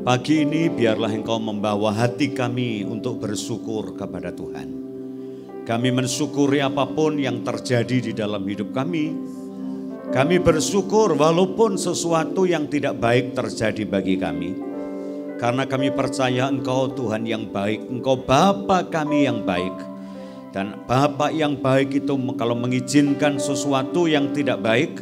Pagi ini biarlah Engkau membawa hati kami untuk bersyukur kepada Tuhan. Kami mensyukuri apapun yang terjadi di dalam hidup kami. Kami bersyukur walaupun sesuatu yang tidak baik terjadi bagi kami. Karena kami percaya Engkau Tuhan yang baik, Engkau Bapa kami yang baik. Dan Bapa yang baik itu kalau mengizinkan sesuatu yang tidak baik,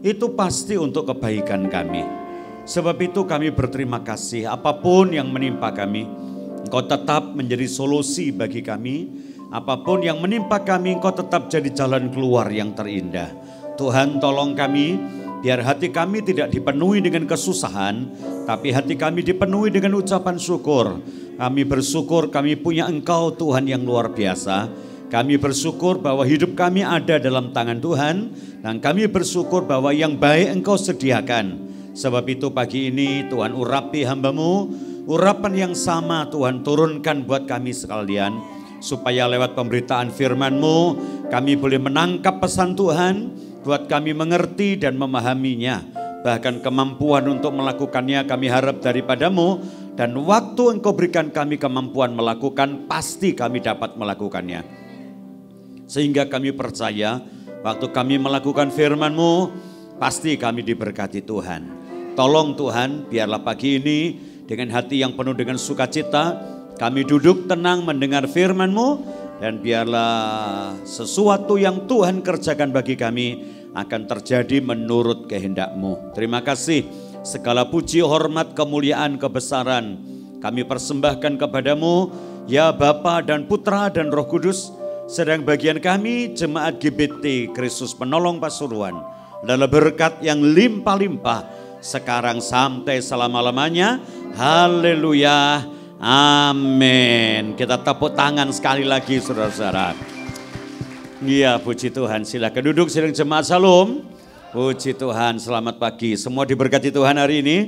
itu pasti untuk kebaikan kami. Sebab itu kami berterima kasih apapun yang menimpa kami, Engkau tetap menjadi solusi bagi kami. Apapun yang menimpa kami, Engkau tetap jadi jalan keluar yang terindah. Tuhan tolong kami, biar hati kami tidak dipenuhi dengan kesusahan, tapi hati kami dipenuhi dengan ucapan syukur. Kami bersyukur kami punya Engkau Tuhan yang luar biasa. Kami bersyukur bahwa hidup kami ada dalam tangan Tuhan. Dan kami bersyukur bahwa yang baik Engkau sediakan. Sebab itu pagi ini Tuhan urapi hamba-Mu, urapan yang sama Tuhan turunkan buat kami sekalian. Supaya lewat pemberitaan firman-Mu kami boleh menangkap pesan Tuhan, buat kami mengerti dan memahaminya. Bahkan kemampuan untuk melakukannya kami harap daripada-Mu. Dan waktu Engkau berikan kami kemampuan melakukan, pasti kami dapat melakukannya. Sehingga kami percaya waktu kami melakukan firman-Mu, pasti kami diberkati Tuhan. Tolong Tuhan, biarlah pagi ini dengan hati yang penuh dengan sukacita, kami duduk tenang mendengar firman-Mu, dan biarlah sesuatu yang Tuhan kerjakan bagi kami akan terjadi menurut kehendak-Mu. Terima kasih, segala puji, hormat, kemuliaan, kebesaran kami persembahkan kepada-Mu, ya Bapa dan Putra dan Roh Kudus. Sedang bagian kami Jemaat GBT Kristus Penolong Pasuruan adalah berkat yang limpah-limpah sekarang sampai selama-lamanya. Haleluya, amin. Kita tepuk tangan sekali lagi saudara-saudara. Iya, puji Tuhan. Silakan duduk sedang jemaat Salam. Puji Tuhan, selamat pagi. Semua diberkati Tuhan hari ini.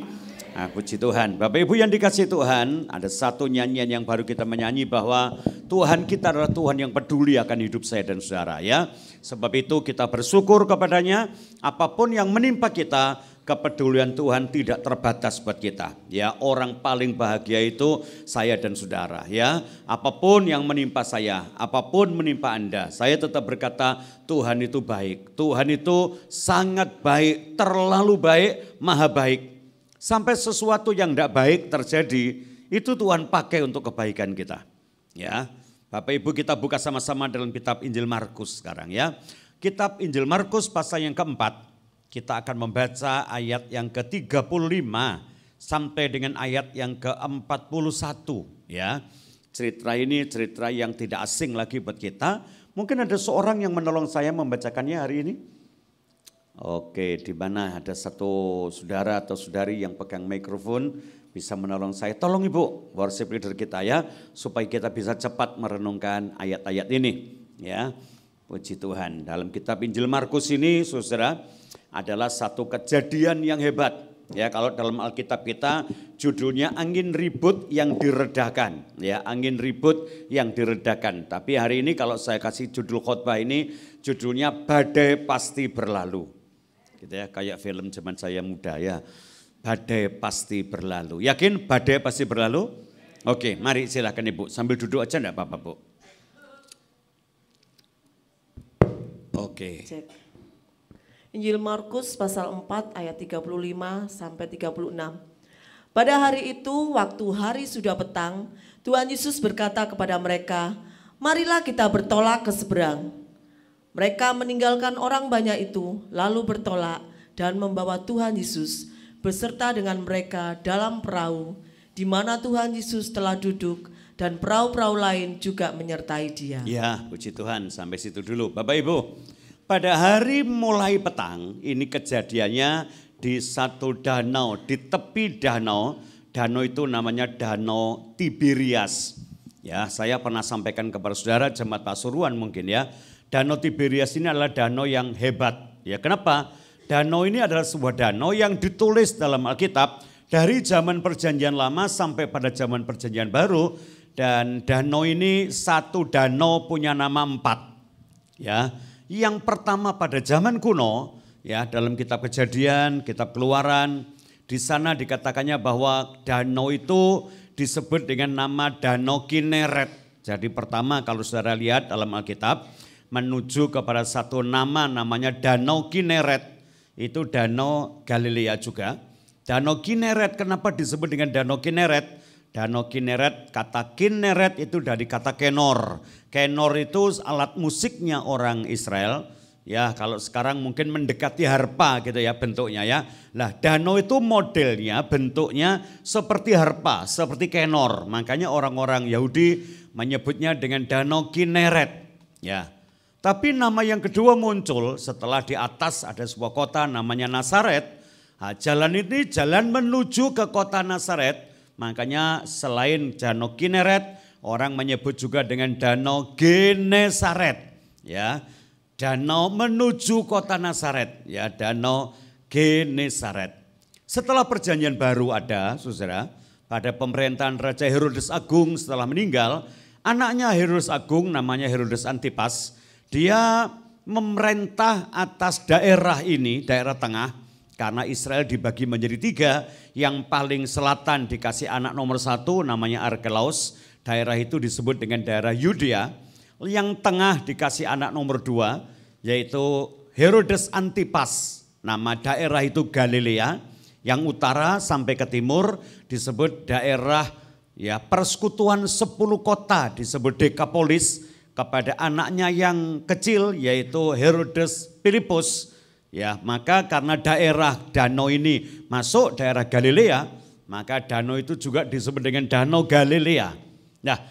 Nah, puji Tuhan. Bapak Ibu yang dikasihi Tuhan, ada satu nyanyian yang baru kita menyanyi bahwa Tuhan kita adalah Tuhan yang peduli akan hidup saya dan saudara, ya. Sebab itu kita bersyukur kepadanya, apapun yang menimpa kita, kepedulian Tuhan tidak terbatas buat kita. Ya, orang paling bahagia itu saya dan saudara, ya. Apapun yang menimpa saya, apapun menimpa Anda, saya tetap berkata Tuhan itu baik. Tuhan itu sangat baik, terlalu baik, maha baik. Sampai sesuatu yang tidak baik terjadi, itu Tuhan pakai untuk kebaikan kita. Ya, Bapak Ibu kita buka sama-sama dalam kitab Injil Markus sekarang, ya. Kitab Injil Markus pasal yang keempat, kita akan membaca ayat yang ke-35 sampai dengan ayat yang ke-41, ya. Cerita ini cerita yang tidak asing lagi buat kita. Mungkin ada seorang yang menolong saya membacakannya hari ini. Oke, di mana ada satu saudara atau saudari yang pegang mikrofon bisa menolong saya. Tolong Ibu, worship leader kita, ya, supaya kita bisa cepat merenungkan ayat-ayat ini, ya. Puji Tuhan. Dalam kitab Injil Markus ini, saudara, adalah satu kejadian yang hebat. Ya, kalau dalam Alkitab kita judulnya angin ribut yang diredakan, ya, angin ribut yang diredakan. Tapi hari ini kalau saya kasih judul khotbah ini, judulnya badai pasti berlalu. Gitu ya, kayak film zaman saya muda, ya. Badai pasti berlalu. Yakin badai pasti berlalu? Oke, mari silakan Ibu. Sambil duduk aja enggak apa-apa, Bu. Oke. Cek. Injil Markus pasal 4 ayat 35 sampai 36. Pada hari itu, waktu hari sudah petang, Tuhan Yesus berkata kepada mereka, "Marilah kita bertolak ke seberang." Mereka meninggalkan orang banyak itu, lalu bertolak dan membawa Tuhan Yesus beserta dengan mereka dalam perahu, di mana Tuhan Yesus telah duduk dan perahu-perahu lain juga menyertai Dia. Ya, puji Tuhan, sampai situ dulu. Bapak Ibu, pada hari mulai petang, ini kejadiannya di satu danau, di tepi danau. Danau itu namanya Danau Tiberias. Ya, saya pernah sampaikan kepada saudara jemaat Pasuruan mungkin, ya. Danau Tiberias ini adalah danau yang hebat. Ya, kenapa? Danau ini adalah sebuah danau yang ditulis dalam Alkitab dari zaman Perjanjian Lama sampai pada zaman Perjanjian Baru. Dan danau ini satu danau punya nama 4. Ya, yang pertama pada zaman kuno, ya, dalam kitab Kejadian, kitab Keluaran, Di sana dikatakannya bahwa danau itu disebut dengan nama Danau Kineret. Jadi pertama kalau saudara lihat dalam Alkitab menuju kepada satu nama namanya Danau Kineret. Itu Danau Galilea juga. Danau Kineret kenapa disebut dengan Danau Kineret? Danau Kineret, kata Kineret itu dari kata kenor. Kenor itu alat musiknya orang Israel. Ya kalau sekarang mungkin mendekati harpa gitu ya bentuknya ya. Nah danau itu modelnya bentuknya seperti harpa, seperti kenor. Makanya orang-orang Yahudi menyebutnya dengan Danau Kineret. Ya. Tapi nama yang kedua muncul setelah di atas ada sebuah kota namanya Nazaret. Nah, jalan ini jalan menuju ke kota Nazaret. Makanya selain Danau Kineret, orang menyebut juga dengan Danau Genesaret. Ya, danau menuju kota Nazaret. Ya, Danau Genesaret. Setelah perjanjian baru ada, saudara, pada pemerintahan Raja Herodes Agung setelah meninggal, anaknya Herodes Agung namanya Herodes Antipas, dia memerintah atas daerah ini, daerah tengah. Karena Israel dibagi menjadi 3, yang paling selatan dikasih anak nomor 1 namanya Arkelaus, daerah itu disebut dengan daerah Yudea. Yang tengah dikasih anak nomor 2 yaitu Herodes Antipas, nama daerah itu Galilea. Yang utara sampai ke timur disebut daerah ya persekutuan 10 kota disebut Dekapolis kepada anaknya yang kecil yaitu Herodes Filipus. Ya, maka karena daerah danau ini masuk daerah Galilea, maka danau itu juga disebut dengan Danau Galilea. Nah,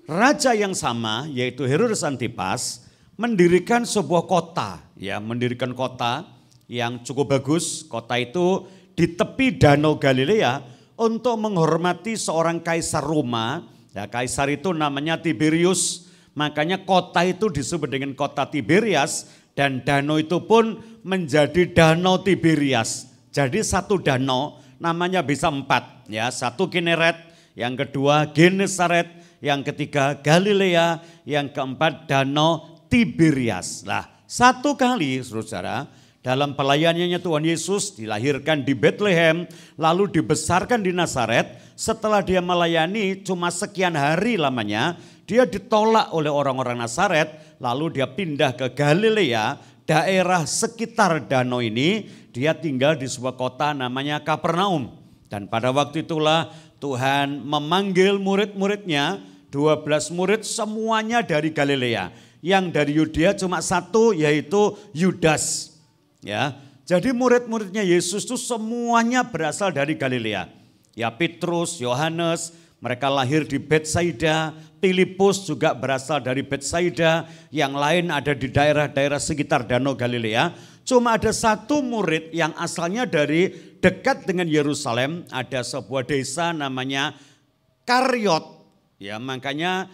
raja yang sama yaitu Herodes Antipas mendirikan sebuah kota, ya, mendirikan kota yang cukup bagus. Kota itu di tepi Danau Galilea untuk menghormati seorang kaisar Roma. Ya, kaisar itu namanya Tiberius. Makanya kota itu disebut dengan kota Tiberias. Dan danau itu pun menjadi Danau Tiberias. Jadi satu danau namanya bisa 4. Ya, satu Kineret, yang kedua Genesaret, yang ketiga Galilea, yang keempat Danau Tiberias. Nah, satu kali saudara, dalam pelayanannya Tuhan Yesus dilahirkan di Bethlehem, lalu dibesarkan di Nazaret. Setelah dia melayani cuma sekian hari lamanya, dia ditolak oleh orang-orang Nazaret. Lalu dia pindah ke Galilea, daerah sekitar danau ini. Dia tinggal di sebuah kota namanya Kapernaum. Dan pada waktu itulah Tuhan memanggil murid-muridnya, 12 murid semuanya dari Galilea. Yang dari Yudea cuma 1 yaitu Yudas. Ya, jadi murid-muridnya Yesus itu semuanya berasal dari Galilea. Ya, Petrus, Yohanes, mereka lahir di Betsaida. Filipus juga berasal dari Betsaida, yang lain ada di daerah-daerah sekitar Danau Galilea. Cuma ada 1 murid yang asalnya dari dekat dengan Yerusalem, ada sebuah desa namanya Karyot. Ya, makanya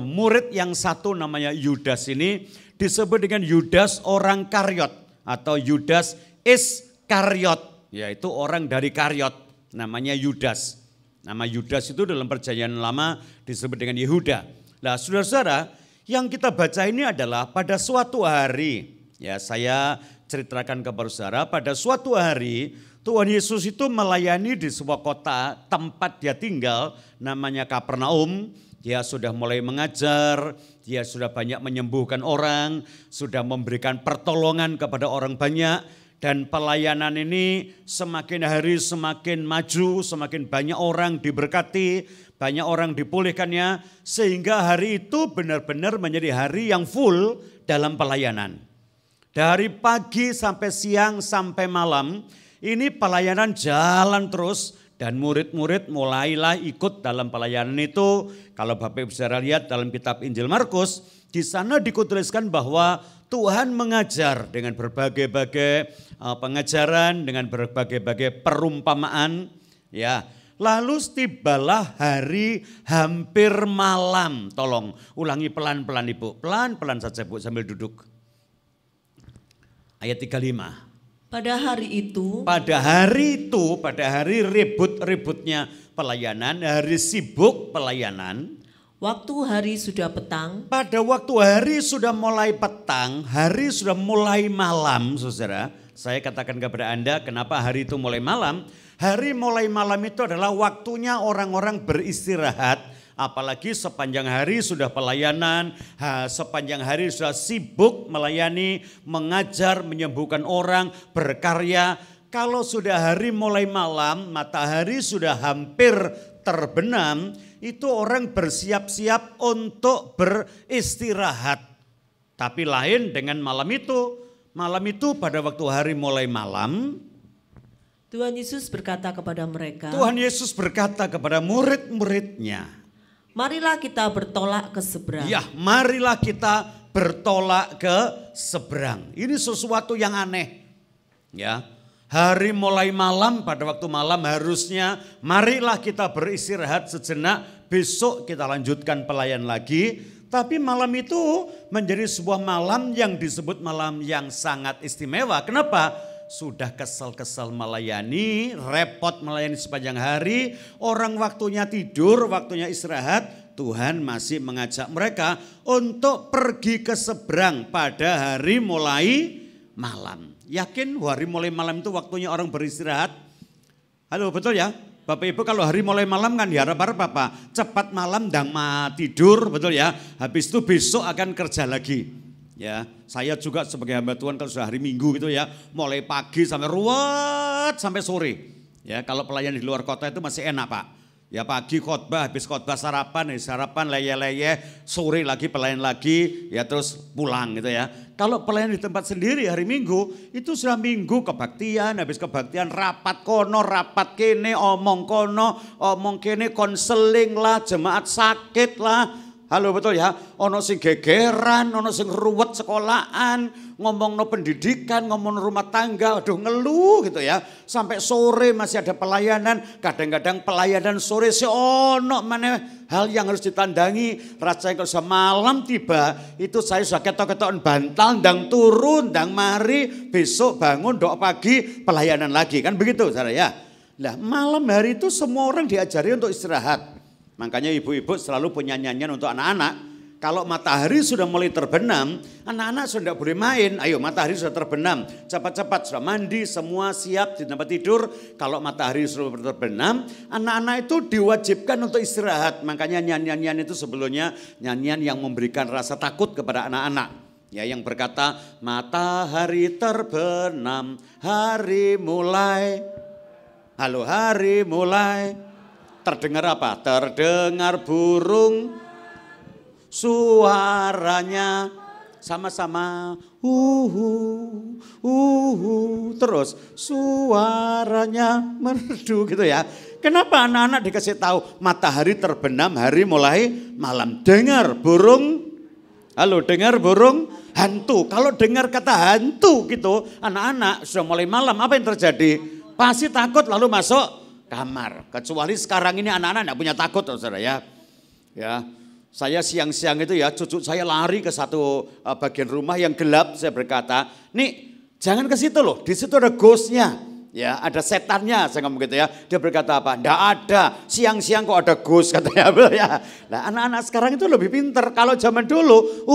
murid yang 1 namanya Yudas ini disebut dengan Yudas orang Karyot atau Yudas Iskariot, yaitu orang dari Karyot, namanya Yudas. Nama Yudas itu dalam perjanjian lama disebut dengan Yehuda. Nah, saudara-saudara, yang kita baca ini adalah pada suatu hari, ya saya ceritakan kepada saudara, pada suatu hari Tuhan Yesus itu melayani di sebuah kota tempat dia tinggal namanya Kapernaum. Dia sudah mulai mengajar, dia sudah banyak menyembuhkan orang, sudah memberikan pertolongan kepada orang banyak. Dan pelayanan ini semakin hari semakin maju, semakin banyak orang diberkati, banyak orang dipulihkannya. Sehingga hari itu benar-benar menjadi hari yang full dalam pelayanan. Dari pagi sampai siang sampai malam, ini pelayanan jalan terus. Dan murid-murid mulailah ikut dalam pelayanan itu. Kalau Bapak Ibu saudara lihat dalam kitab Injil Markus, di sana dituliskan bahwa Tuhan mengajar dengan berbagai-bagai pengajaran, dengan berbagai-bagai perumpamaan. Ya, lalu tibalah hari hampir malam. Tolong ulangi pelan-pelan Ibu, pelan-pelan saja Bu sambil duduk. Ayat 35. Pada hari itu, pada hari ribut-ributnya pelayanan, hari sibuk pelayanan. waktu hari sudah petang. Pada waktu hari sudah mulai petang, hari sudah mulai malam, saudara. Saya katakan kepada Anda kenapa hari itu mulai malam. Hari mulai malam itu adalah waktunya orang-orang beristirahat. Apalagi sepanjang hari sudah pelayanan, sepanjang hari sudah sibuk melayani, mengajar, menyembuhkan orang, berkarya. Kalau sudah hari mulai malam, matahari sudah hampir terbenam, itu orang bersiap-siap untuk beristirahat. Tapi lain dengan malam itu. Malam itu pada waktu hari mulai malam, Tuhan Yesus berkata kepada mereka, Tuhan Yesus berkata kepada murid-muridnya, marilah kita bertolak ke seberang. ya, marilah kita bertolak ke seberang. Ini sesuatu yang aneh. Ya, hari mulai malam, pada waktu malam harusnya marilah kita beristirahat sejenak, besok kita lanjutkan pelayan lagi. Tapi malam itu menjadi sebuah malam yang disebut malam yang sangat istimewa. Kenapa? Sudah kesel-kesel melayani, repot melayani sepanjang hari, orang waktunya tidur, waktunya istirahat. Tuhan masih mengajak mereka untuk pergi ke seberang pada hari mulai malam. Yakin hari mulai malam itu waktunya orang beristirahat? Halo, betul ya? Bapak Ibu, kalau hari mulai malam kan diharap-harap apa? Cepat malam dan tidur, betul ya? Habis itu besok akan kerja lagi. Ya, saya juga sebagai hamba Tuhan kalau sudah hari Minggu gitu ya, mulai pagi sampai ruwet sampai sore. Ya, kalau pelayan di luar kota itu masih enak, Pak. Ya, pagi khotbah, habis khotbah sarapan leye-leye, sore lagi pelayan lagi, ya terus pulang gitu ya. Kalau pelayan di tempat sendiri hari Minggu, itu sudah Minggu kebaktian, habis kebaktian rapat kono, rapat kene, omong kono, omong kene, konseling lah, jemaat sakit lah. Halo, betul ya, ono sing gegeran, ono sing ruwet sekolahan, ngomong no pendidikan, ngomong rumah tangga, aduh ngeluh gitu ya. Sampai sore masih ada pelayanan, kadang-kadang pelayanan sore si ono mana hal yang harus ditandangi. Rasanya kalau sudah malam tiba, itu saya sudah ketok-ketokan bantal, ndang turun, ndang mari, besok bangun doa pagi, pelayanan lagi, kan begitu saudara ya. Nah, malam hari itu semua orang diajari untuk istirahat. Makanya ibu-ibu selalu punya nyanyian untuk anak-anak. Kalau matahari sudah mulai terbenam, anak-anak sudah tidak boleh main. Ayo, matahari sudah terbenam, cepat-cepat sudah mandi, semua siap di tempat tidur. Kalau matahari sudah terbenam, anak-anak itu diwajibkan untuk istirahat. Makanya nyanyian-nyanyian itu sebelumnya nyanyian yang memberikan rasa takut kepada anak-anak. Ya, yang berkata, matahari terbenam, hari mulai. Halo, hari mulai. Terdengar apa? Terdengar burung suaranya sama-sama terus suaranya merdu gitu ya. Kenapa anak-anak dikasih tahu matahari terbenam, hari mulai malam? Dengar burung, halo, dengar burung hantu. Kalau dengar kata hantu gitu, anak-anak sudah mulai malam, apa yang terjadi? Pasti takut lalu masuk kamar. Kecuali sekarang ini anak-anak tidak punya takut, saudara ya. Ya, saya siang-siang itu ya, cucu saya lari ke satu bagian rumah yang gelap. Saya berkata, nih jangan ke situ loh, di situ ada ghostnya. Ya, ada setannya, saya ngomong gitu ya. Dia berkata apa? Tidak ada, siang-siang kok ada ghost katanya. Ya. Nah, anak-anak sekarang itu lebih pintar. Kalau zaman dulu,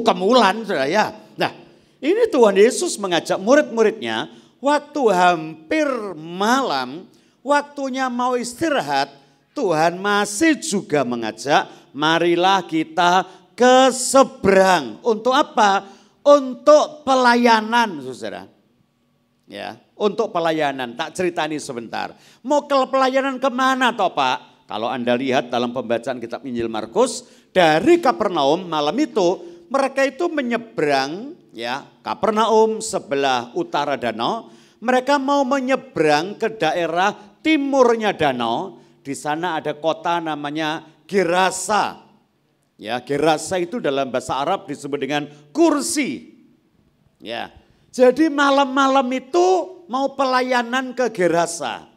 kemulan, saudara ya. Nah, ini Tuhan Yesus mengajak murid-muridnya. Waktu hampir malam, waktunya mau istirahat, Tuhan masih juga mengajak, marilah kita ke seberang. Untuk apa? Untuk pelayanan, saudara. Ya, untuk pelayanan. Tak ceritani sebentar. Mau ke pelayanan kemana toh Pak? Kalau Anda lihat dalam pembacaan kitab Injil Markus, dari Kapernaum malam itu mereka itu menyeberang, ya, Kapernaum sebelah utara danau. Mereka mau menyeberang ke daerah timurnya danau. Di sana ada kota namanya Gerasa. Ya, Gerasa itu dalam bahasa Arab disebut dengan kursi. Ya. Jadi malam-malam itu mau pelayanan ke Gerasa.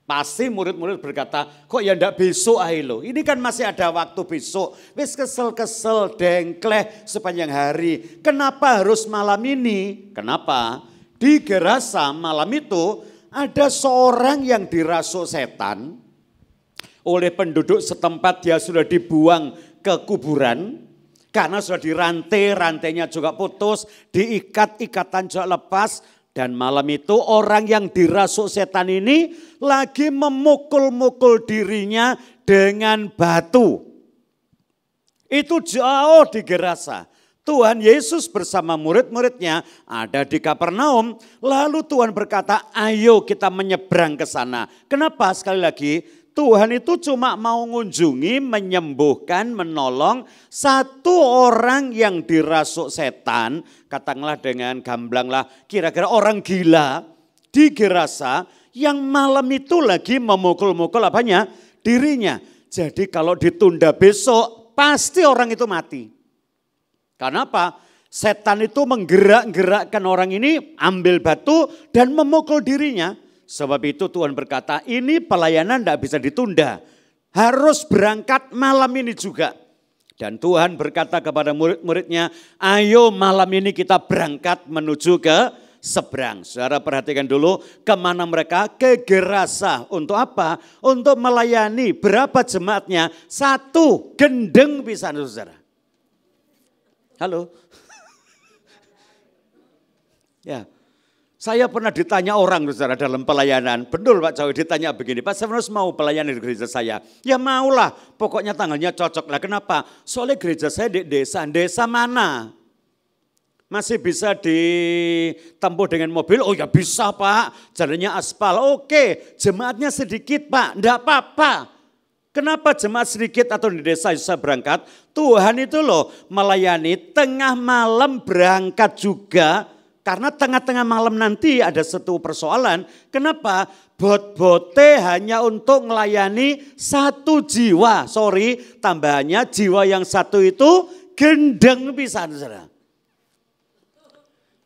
Pasti murid-murid berkata, kok ya ndak besok aja lo. Ini kan masih ada waktu besok. Wis kesel-kesel, dengkleh sepanjang hari. Kenapa harus malam ini? Kenapa? Di Gerasa malam itu ada seorang yang dirasuk setan. Oleh penduduk setempat dia sudah dibuang ke kuburan. Karena sudah dirantai, rantainya juga putus. Diikat, ikatan juga lepas. Dan malam itu orang yang dirasuk setan ini lagi memukul-mukul dirinya dengan batu. Itu jauh di Gerasa. Tuhan Yesus bersama murid-muridnya ada di Kapernaum. Lalu Tuhan berkata, ayo kita menyeberang ke sana. Kenapa? Sekali lagi, Tuhan itu cuma mau mengunjungi, menyembuhkan, menolong satu orang yang dirasuk setan. Katakanlah dengan gamblang lah, kira-kira orang gila di Gerasa yang malam itu lagi memukul-mukul apanya? Dirinya. Jadi kalau ditunda besok pasti orang itu mati. Karena apa? Setan itu menggerak-gerakkan orang ini ambil batu dan memukul dirinya. Sebab itu Tuhan berkata, ini pelayanan tidak bisa ditunda. Harus berangkat malam ini juga. Dan Tuhan berkata kepada murid-muridnya, ayo malam ini kita berangkat menuju ke seberang. Saudara perhatikan dulu, kemana mereka? Ke Gerasa. Untuk apa? Untuk melayani. Berapa jemaatnya? 1 gendeng pisan, saudara. Halo? Ya. Saya pernah ditanya orang saudara dalam pelayanan. Betul Pak Jawi ditanya begini, Pak Stefanus mau pelayanan di gereja saya. Ya maulah, pokoknya tanggalnya cocok lah. Kenapa? Soalnya gereja saya di desa. Desa mana? Masih bisa ditempuh dengan mobil? Oh ya bisa Pak, jalannya aspal. Oke, jemaatnya sedikit Pak, enggak apa-apa. Kenapa jemaat sedikit atau di desa bisa berangkat? Tuhan itu loh melayani tengah malam berangkat juga. Karena tengah-tengah malam nanti ada satu persoalan. Kenapa? Bot-bote hanya untuk melayani 1 jiwa. Sorry, tambahannya jiwa yang 1 itu gendeng pisan, saudara.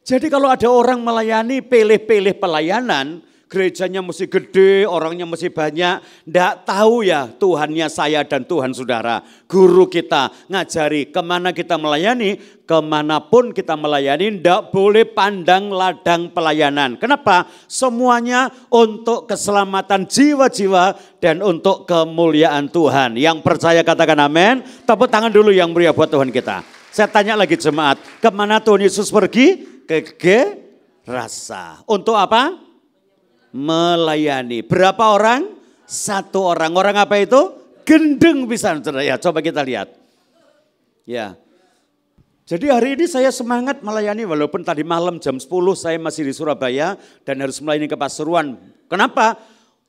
Jadi kalau ada orang melayani pilih-pilih pelayanan, gerejanya mesti gede, orangnya mesti banyak. Nggak tahu ya Tuhannya saya dan Tuhan saudara. Guru kita ngajari kemana kita melayani, kemanapun kita melayani, nggak boleh pandang ladang pelayanan. Kenapa? Semuanya untuk keselamatan jiwa-jiwa dan untuk kemuliaan Tuhan. Yang percaya katakan amin. Tepuk tangan dulu yang mulia buat Tuhan kita. Saya tanya lagi jemaat, kemana Tuhan Yesus pergi? Ke Gerasa. Untuk apa? Melayani. Berapa orang? 1 orang. Orang apa itu? Gendeng bisa. Ya, coba kita lihat. Ya. Jadi hari ini saya semangat melayani walaupun tadi malam jam 10 saya masih di Surabaya dan harus melayani ke Pasuruan. Kenapa?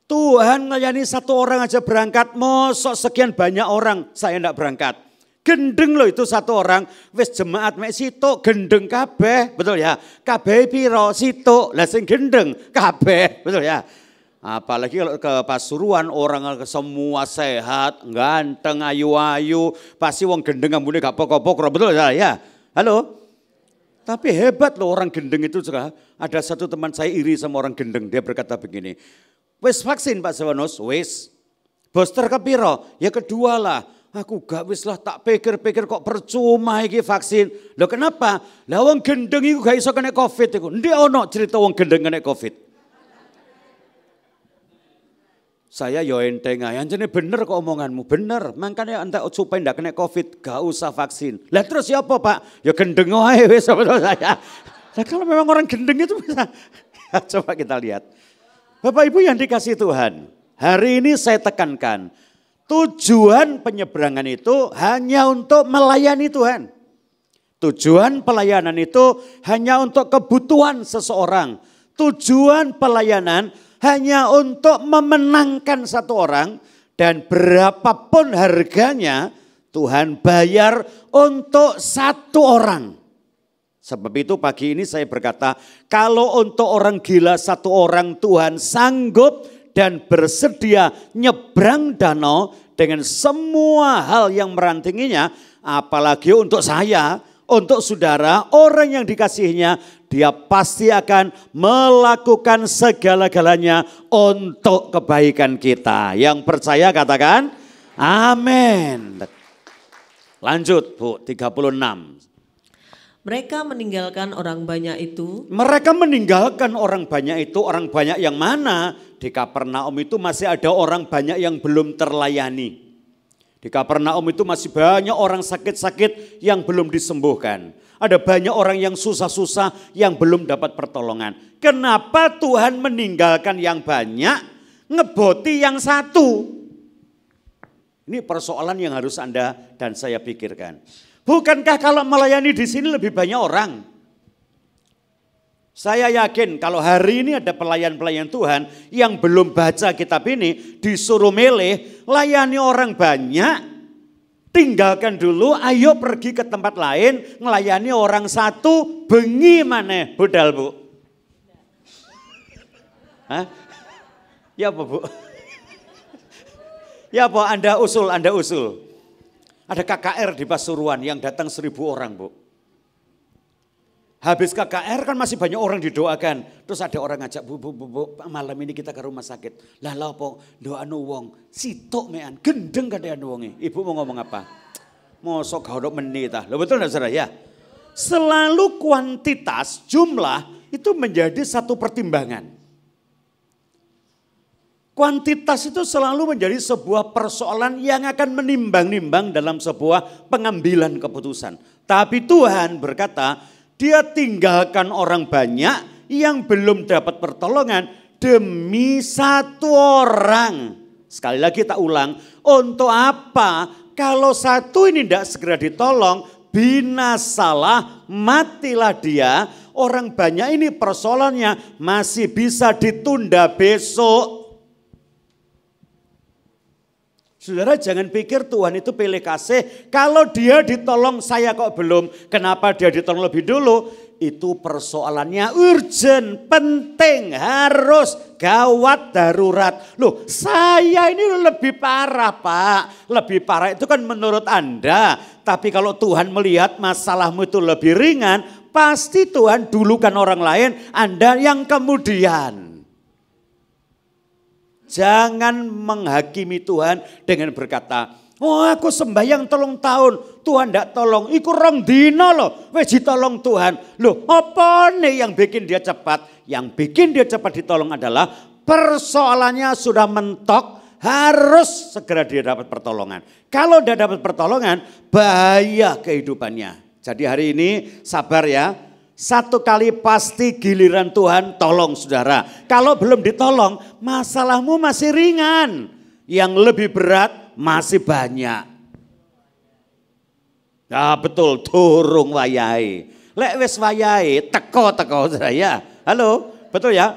Tuhan melayani 1 orang aja berangkat, mosok sekian banyak orang saya enggak berangkat. Gendeng loh itu 1 orang, wis jemaat mek sitok gendeng kabeh, betul ya? Kabeh piro sitok, lah sing gendeng kabeh, betul ya? Apalagi kalau ke Pasuruan orang semua sehat, ganteng, ayu-ayu, pasti wong gendeng ambune gak pokok-pokok, betul ya? Halo? Tapi hebat loh orang gendeng itu juga. Ada satu teman saya iri sama orang gendeng, dia berkata begini, wis vaksin Pak Stefanus, wis. Booster kepiro? Ya kedua lah. Aku gak wis lah tak pikir-pikir kok percuma iki vaksin. Loh kenapa? Lah wong gendeng iku gak iso kena Covid iku. Ndek ono cerita wong gendeng kena Covid. Saya yo enteng ae. Anjene bener kok omonganmu, bener. Makanya entek supaya ndak kena Covid, gak usah vaksin. Lah terus ya apa, Pak? Ya gendeng wae wis betul saya. Lah kalau memang orang gendeng itu bisa. Coba kita lihat. Bapak Ibu yang dikasih Tuhan, hari ini saya tekankan tujuan penyeberangan itu hanya untuk melayani Tuhan. Tujuan pelayanan itu hanya untuk kebutuhan seseorang. Tujuan pelayanan hanya untuk memenangkan 1 orang. Dan berapapun harganya Tuhan bayar untuk 1 orang. Sebab itu pagi ini saya berkata, kalau untuk orang gila 1 orang Tuhan sanggup dan bersedia nyebrang danau dengan semua hal yang merantinginya, apalagi untuk saya, untuk saudara, orang yang dikasihinya, dia pasti akan melakukan segala-galanya untuk kebaikan kita. Yang percaya katakan, amin. Lanjut Bu, 36. Mereka meninggalkan orang banyak itu. Mereka meninggalkan orang banyak itu, orang banyak yang mana? Di Kapernaum itu masih ada orang banyak yang belum terlayani. Di Kapernaum itu masih banyak orang sakit-sakit yang belum disembuhkan. Ada banyak orang yang susah-susah yang belum dapat pertolongan. Kenapa Tuhan meninggalkan yang banyak, ngeboti yang satu? Ini persoalan yang harus Anda dan saya pikirkan. Bukankah kalau melayani di sini lebih banyak orang? Saya yakin kalau hari ini ada pelayan-pelayan Tuhan yang belum baca kitab ini, disuruh milih, layani orang banyak, tinggalkan dulu, ayo pergi ke tempat lain, ngelayani orang satu, bengi maneh, budal Bu. Hah? Ya apa Bu? Ya apa, Anda usul. Ada KKR di Pasuruan yang datang 1.000 orang Bu. Habis KKR kan masih banyak orang didoakan. Terus ada orang ngajak, bu, malam ini kita ke rumah sakit. Lah apa doa wong, sitok mean, gendeng kadean wonge. Ibu mau ngomong apa? Mosok gaudok menit ah. Lo betul enggak saudara ya? Selalu kuantitas, jumlah itu menjadi satu pertimbangan. Kuantitas itu selalu menjadi sebuah persoalan yang akan menimbang-nimbang dalam sebuah pengambilan keputusan. Tapi Tuhan berkata, Dia tinggalkan orang banyak yang belum dapat pertolongan demi satu orang. Sekali lagi tak ulang, untuk apa kalau satu ini tidak segera ditolong, binasalah, matilah dia. Orang banyak ini persoalannya masih bisa ditunda besok. Saudara jangan pikir Tuhan itu pilih kasih, kalau dia ditolong saya kok belum, kenapa dia ditolong lebih dulu? Itu persoalannya urgent, penting, harus, gawat, darurat. Loh saya ini lebih parah Pak, lebih parah itu kan menurut Anda. Tapi kalau Tuhan melihat masalahmu itu lebih ringan, pasti Tuhan dulukan orang lain, Anda yang kemudian. Jangan menghakimi Tuhan dengan berkata, oh aku sembahyang 3 tahun, Tuhan tidak tolong, iku 2 dino loh, wis ditolong Tuhan. Loh apa nih yang bikin dia cepat? Yang bikin dia cepat ditolong adalah persoalannya sudah mentok, harus segera dia dapat pertolongan. Kalau tidak dapat pertolongan, bahaya kehidupannya. Jadi hari ini sabar ya. Satu kali pasti giliran Tuhan tolong saudara. Kalau belum ditolong masalahmu masih ringan. Yang lebih berat masih banyak. Ya betul durung wayahe. Lek wis wayahe teko saudara ya. Halo betul ya.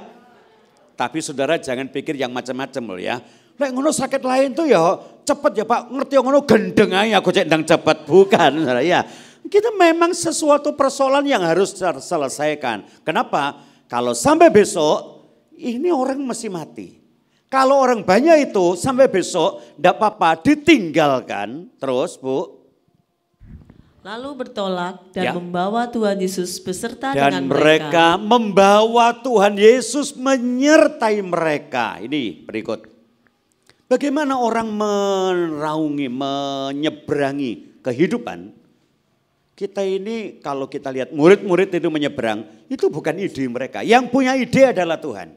Tapi saudara jangan pikir yang macam-macam loh ya. Lek ngono sakit lain tuh ya cepet ya Pak. Ngerti ngono gendeng aja aku cek ndang cepet. Bukan saudara ya. Kita memang sesuatu persoalan yang harus terselesaikan. Kenapa? Kalau sampai besok ini orang mesti mati. Kalau orang banyak itu sampai besok tidak apa-apa ditinggalkan terus Bu. Lalu bertolak dan membawa Tuhan Yesus beserta dan dengan mereka. Membawa Tuhan Yesus menyertai mereka. Ini berikut. Bagaimana orang meraungi, menyeberangi kehidupan. Kita ini kalau kita lihat murid-murid itu menyeberang, itu bukan ide mereka. Yang punya ide adalah Tuhan.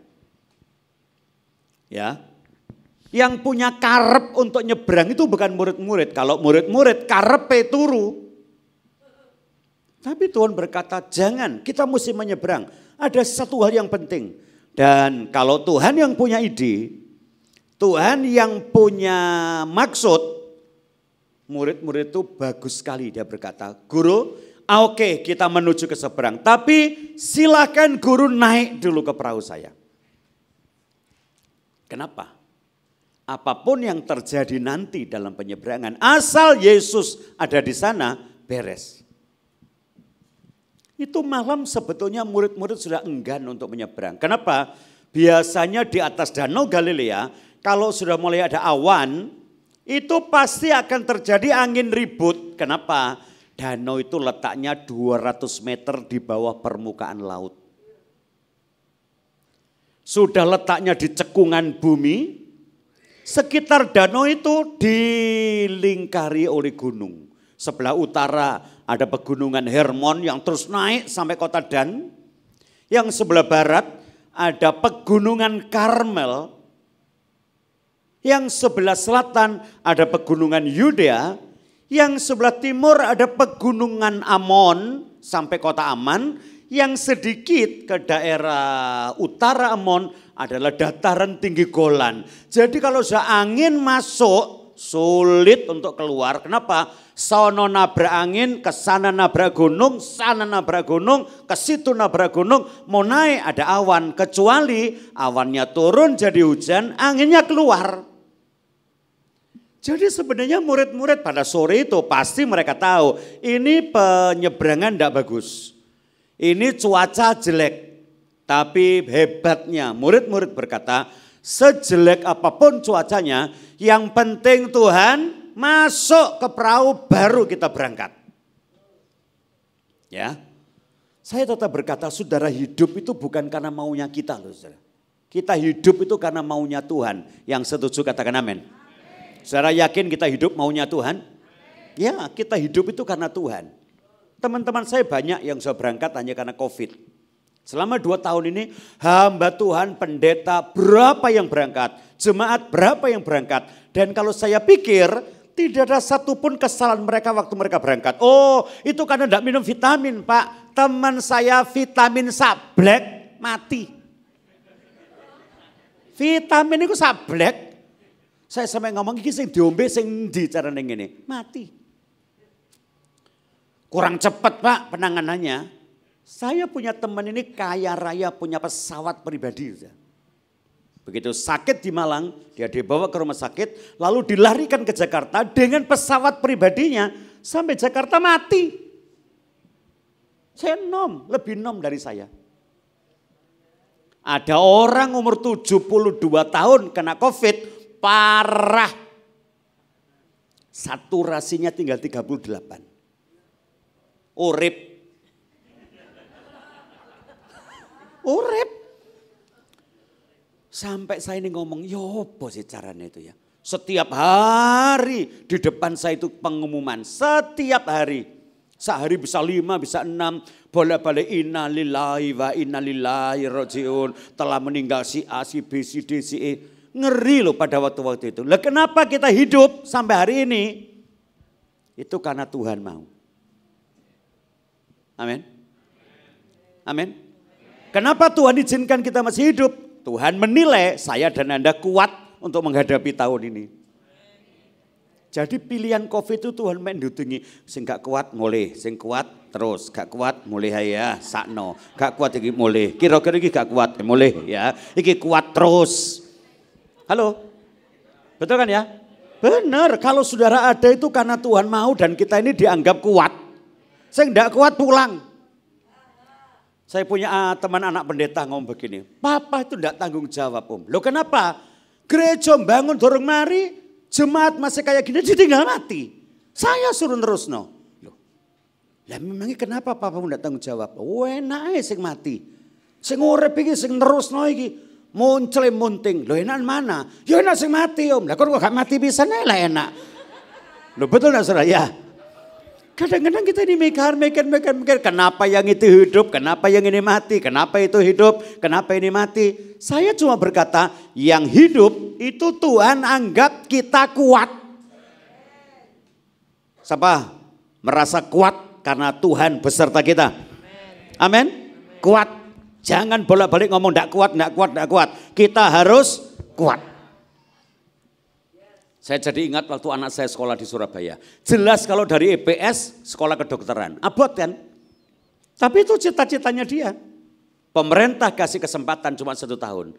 Ya. Yang punya karep untuk nyeberang itu bukan murid-murid. Kalau murid-murid karepe turu. Tapi Tuhan berkata jangan, kita mesti menyeberang. Ada satu hal yang penting. Dan kalau Tuhan yang punya ide, Tuhan yang punya maksud, murid-murid itu bagus sekali dia berkata, guru oke kita menuju ke seberang. Tapi silakan guru naik dulu ke perahu saya. Kenapa? Apapun yang terjadi nanti dalam penyeberangan, asal Yesus ada di sana, beres. Itu malam sebetulnya murid-murid sudah enggan untuk menyeberang. Kenapa? Biasanya di atas danau Galilea, kalau sudah mulai ada awan, itu pasti akan terjadi angin ribut. Kenapa? Danau itu letaknya 200 meter di bawah permukaan laut. Sudah letaknya di cekungan bumi. Sekitar danau itu dilingkari oleh gunung. Sebelah utara ada pegunungan Hermon yang terus naik sampai kota Dan. Yang sebelah barat ada pegunungan Karmel. Yang sebelah selatan ada pegunungan Yudea, yang sebelah timur ada pegunungan Amon sampai kota Aman, yang sedikit ke daerah utara Amon adalah dataran tinggi Golan. Jadi kalau angin masuk sulit untuk keluar. Kenapa? Sono nabrak angin, ke sana nabrak gunung, sana nabrak gunung, ke situ nabrak gunung, mau naik ada awan. Kecuali awannya turun jadi hujan, anginnya keluar. Jadi sebenarnya murid-murid pada sore itu pasti mereka tahu ini penyeberangan tidak bagus. Ini cuaca jelek. Tapi hebatnya murid-murid berkata, sejelek apapun cuacanya, yang penting Tuhan masuk ke perahu baru kita berangkat. Ya, saya tetap berkata, saudara, hidup itu bukan karena maunya kita loh, saudara. Kita hidup itu karena maunya Tuhan. Yang setuju katakan amin. Saudara yakin kita hidup maunya Tuhan? Ya, kita hidup itu karena Tuhan. Teman-teman saya banyak yang sudah berangkat hanya karena COVID. Selama 2 tahun ini hamba Tuhan, pendeta berapa yang berangkat, jemaat berapa yang berangkat. Dan kalau saya pikir tidak ada satupun kesalahan mereka waktu mereka berangkat. Oh itu karena tidak minum vitamin Pak. Teman saya vitamin sablek mati. Vitamin itu sablek. Saya sampai ngomong ini sing diombe sing di cara ini mati. Kurang cepat Pak penanganannya. Saya punya teman ini kaya raya punya pesawat pribadi. Begitu sakit di Malang, dia dibawa ke rumah sakit, lalu dilarikan ke Jakarta dengan pesawat pribadinya sampai Jakarta mati. Saya lebih dari saya. Ada orang umur 72 tahun kena COVID, parah. Saturasinya tinggal 38. Urip. Sampai saya ini ngomong, yopo sih caranya itu ya. Setiap hari di depan saya itu pengumuman, setiap hari. Sehari bisa 5, bisa 6, bolak-balik innalillahi wa innalillahi rajiun. Telah meninggal si A, si B, si D, si E. Ngeri loh pada waktu-waktu itu. Lah kenapa kita hidup sampai hari ini? Itu karena Tuhan mau. Amin. Amin. Kenapa Tuhan izinkan kita masih hidup? Tuhan menilai saya dan Anda kuat untuk menghadapi tahun ini. Jadi pilihan COVID itu Tuhan mendutungi. Sing gak kuat mulai, sing kuat terus, gak kuat mulai ya, sakno. Gak kuat iki mulai, kira-kira iki gak kuat mulai ya. Iki kuat terus. Halo, betul kan ya? Benar, kalau saudara ada itu karena Tuhan mau dan kita ini dianggap kuat. Sing gak kuat pulang. Saya punya teman anak pendeta ngomong begini, Papa itu tidak tanggung jawab Om. Loh kenapa? Gereja bangun dorong mari, jemaat masih kayak gini ditinggal mati. Saya suruh terus no. Loh, lah memangnya kenapa Papa tidak tanggung jawab? Enak sing mati. Sing urip iki sing terus no iki. Muncul munting. Loh enak mana? Ya enak sing mati Om. Lah kok gak mati bisa lah enak. Loh betul gak saudara? Ya. Kadang-kadang kita ini mikir, kenapa yang itu hidup, kenapa yang ini mati, kenapa itu hidup, kenapa ini mati. Saya cuma berkata, yang hidup itu Tuhan anggap kita kuat. Siapa? Merasa kuat karena Tuhan beserta kita. Amin. Kuat. Jangan bolak-balik ngomong enggak kuat. Kita harus kuat. Saya jadi ingat waktu anak saya sekolah di Surabaya. Jelas kalau dari EPS, sekolah kedokteran. Abot kan? Tapi itu cita-citanya dia. Pemerintah kasih kesempatan cuma 1 tahun.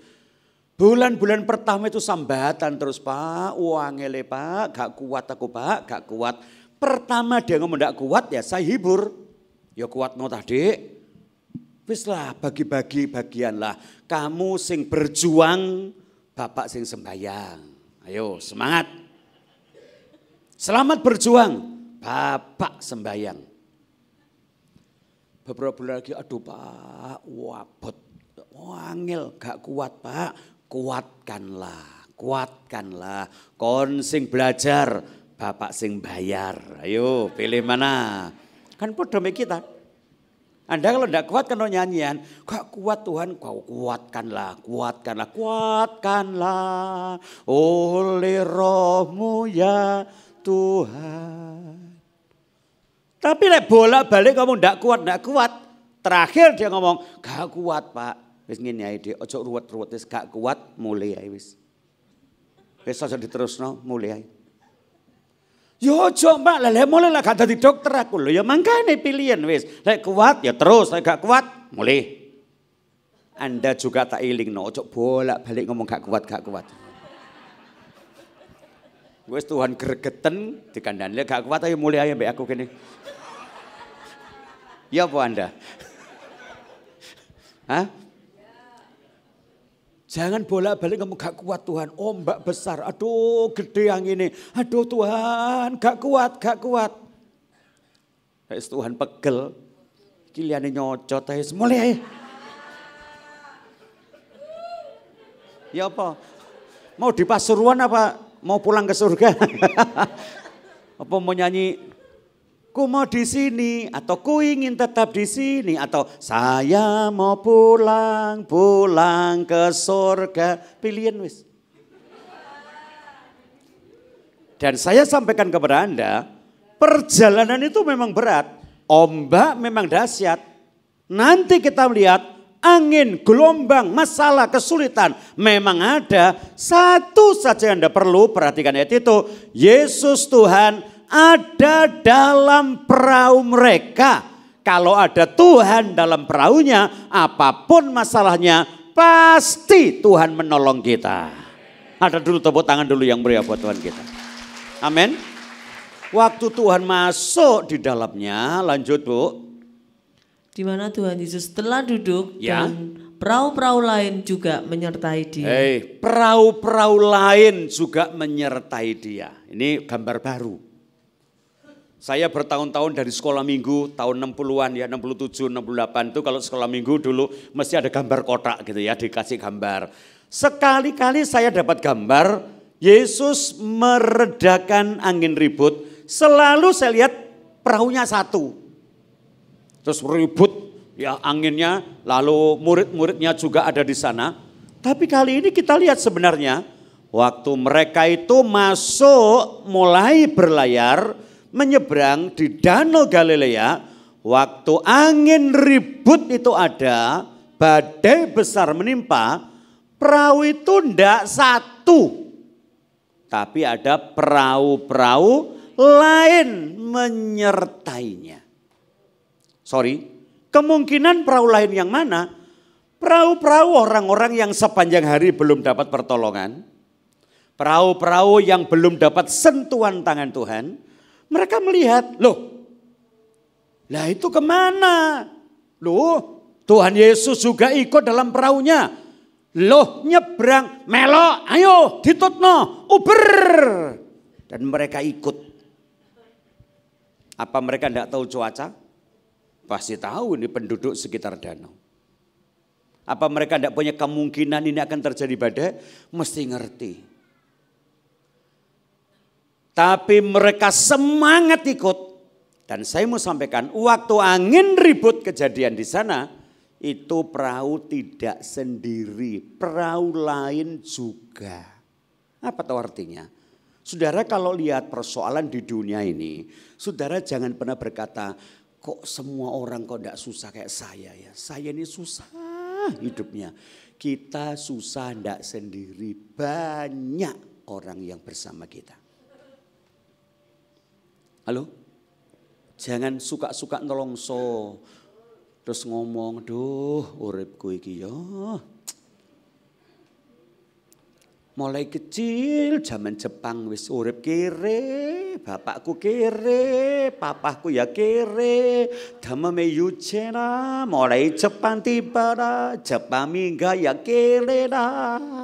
Bulan-bulan pertama itu sambatan terus Pak. Uangele Pak, gak kuat aku Pak, gak kuat. Pertama dia ngomong gak kuat ya saya hibur. Ya kuat no tadi. Wis lah bagi-bagi bagian lah. Kamu sing berjuang, Bapak sing sembayang. Ayo semangat. Selamat berjuang. Bapak sembayang. Beberapa bulan lagi aduh Pak wabot. Wangil gak kuat Pak. Kuatkanlah. Kon sing belajar. Bapak sing bayar. Ayo pilih mana. Kan podo kita. Anda kalau tidak kuat kan nyanyian, gak kuat Tuhan, kau kuatkanlah, kuatkanlah, kuatkanlah oleh Roh-Mu ya Tuhan. Tapi lek bolak-balik kamu tidak kuat. Terakhir dia ngomong, gak kuat Pak. Wis ngene ae Dik, ojo ruwet-ruwet wis gak kuat, mulai ae wis. Wis aja diterusno, mulai ae. Yo ojo Mbak, lha mulai lah gak dadi dokter aku lho. Ya mangkane pilihan wis. Lek kuat ya terus, lek gak kuat mulai. Anda juga tak ilingno, ojo bolak-balik ngomong gak kuat. Wis Tuhan gregeten dikandani lek gak kuat ayo mulai ae mbek aku kene. Ya apa Anda? Hah? Jangan bolak-balik kamu gak kuat Tuhan, ombak besar, aduh gede yang ini, aduh Tuhan gak kuat. Tuhan pegel, kiliane nyocot aja mulai. Ya apa? Mau di Pasuruan apa mau pulang ke surga? Apa mau nyanyi? Ku mau di sini atau ku ingin tetap di sini atau saya mau pulang ke surga. Pilihan wis. Dan saya sampaikan kepada Anda, perjalanan itu memang berat, ombak memang dahsyat. Nanti kita melihat angin, gelombang, masalah, kesulitan memang ada. Satu saja yang Anda perlu perhatikan ayat itu, Yesus Tuhan ada dalam perahu mereka. Kalau ada Tuhan dalam perahunya, apapun masalahnya pasti Tuhan menolong kita. Ada dulu tepuk tangan dulu yang meriah buat Tuhan kita. Amin. Waktu Tuhan masuk di dalamnya, lanjut Bu. Di mana Tuhan Yesus telah duduk dan perahu-perahu lain juga menyertai dia. Perahu-perahu lain juga menyertai dia. Ini gambar baru. Saya bertahun-tahun dari sekolah minggu tahun 60-an ya 67, 68 itu kalau sekolah minggu dulu mesti ada gambar kotak gitu ya, dikasih gambar. Sekali-kali saya dapat gambar Yesus meredakan angin ribut, selalu saya lihat perahunya satu. Terus ribut ya anginnya, lalu murid-muridnya juga ada di sana. Tapi kali ini kita lihat sebenarnya waktu mereka itu masuk mulai berlayar, menyeberang di Danau Galilea, waktu angin ribut itu ada, badai besar menimpa, perahu itu tidak satu. Tapi ada perahu-perahu lain menyertainya. Kemungkinan perahu lain yang mana? Perahu-perahu orang-orang yang sepanjang hari belum dapat pertolongan. Perahu-perahu yang belum dapat sentuhan tangan Tuhan. Mereka melihat, lah itu kemana? Tuhan Yesus juga ikut dalam perahunya. Nyebrang, melok, ayo ditutno, uber. Dan mereka ikut. Apa mereka tidak tahu cuaca? Pasti tahu ini penduduk sekitar danau. Apa mereka tidak punya kemungkinan ini akan terjadi badai? Mesti ngerti. Tapi mereka semangat ikut. Dan saya mau sampaikan, waktu angin ribut kejadian di sana, itu perahu tidak sendiri, perahu lain juga. Apa tahu artinya? Saudara kalau lihat persoalan di dunia ini, saudara jangan pernah berkata, kok semua orang kok tidak susah kayak saya ya. Saya ini susah hidupnya. Kita susah tidak sendiri, banyak orang yang bersama kita. Halo? Jangan suka-suka nolongso. Terus ngomong, duh uripku iki ya. Mulai kecil zaman Jepang wis urip kere, bapakku kere, papaku ya kere. Damame yucena, mulai Jepang tiba dah, Jepang mingga ya kere dah.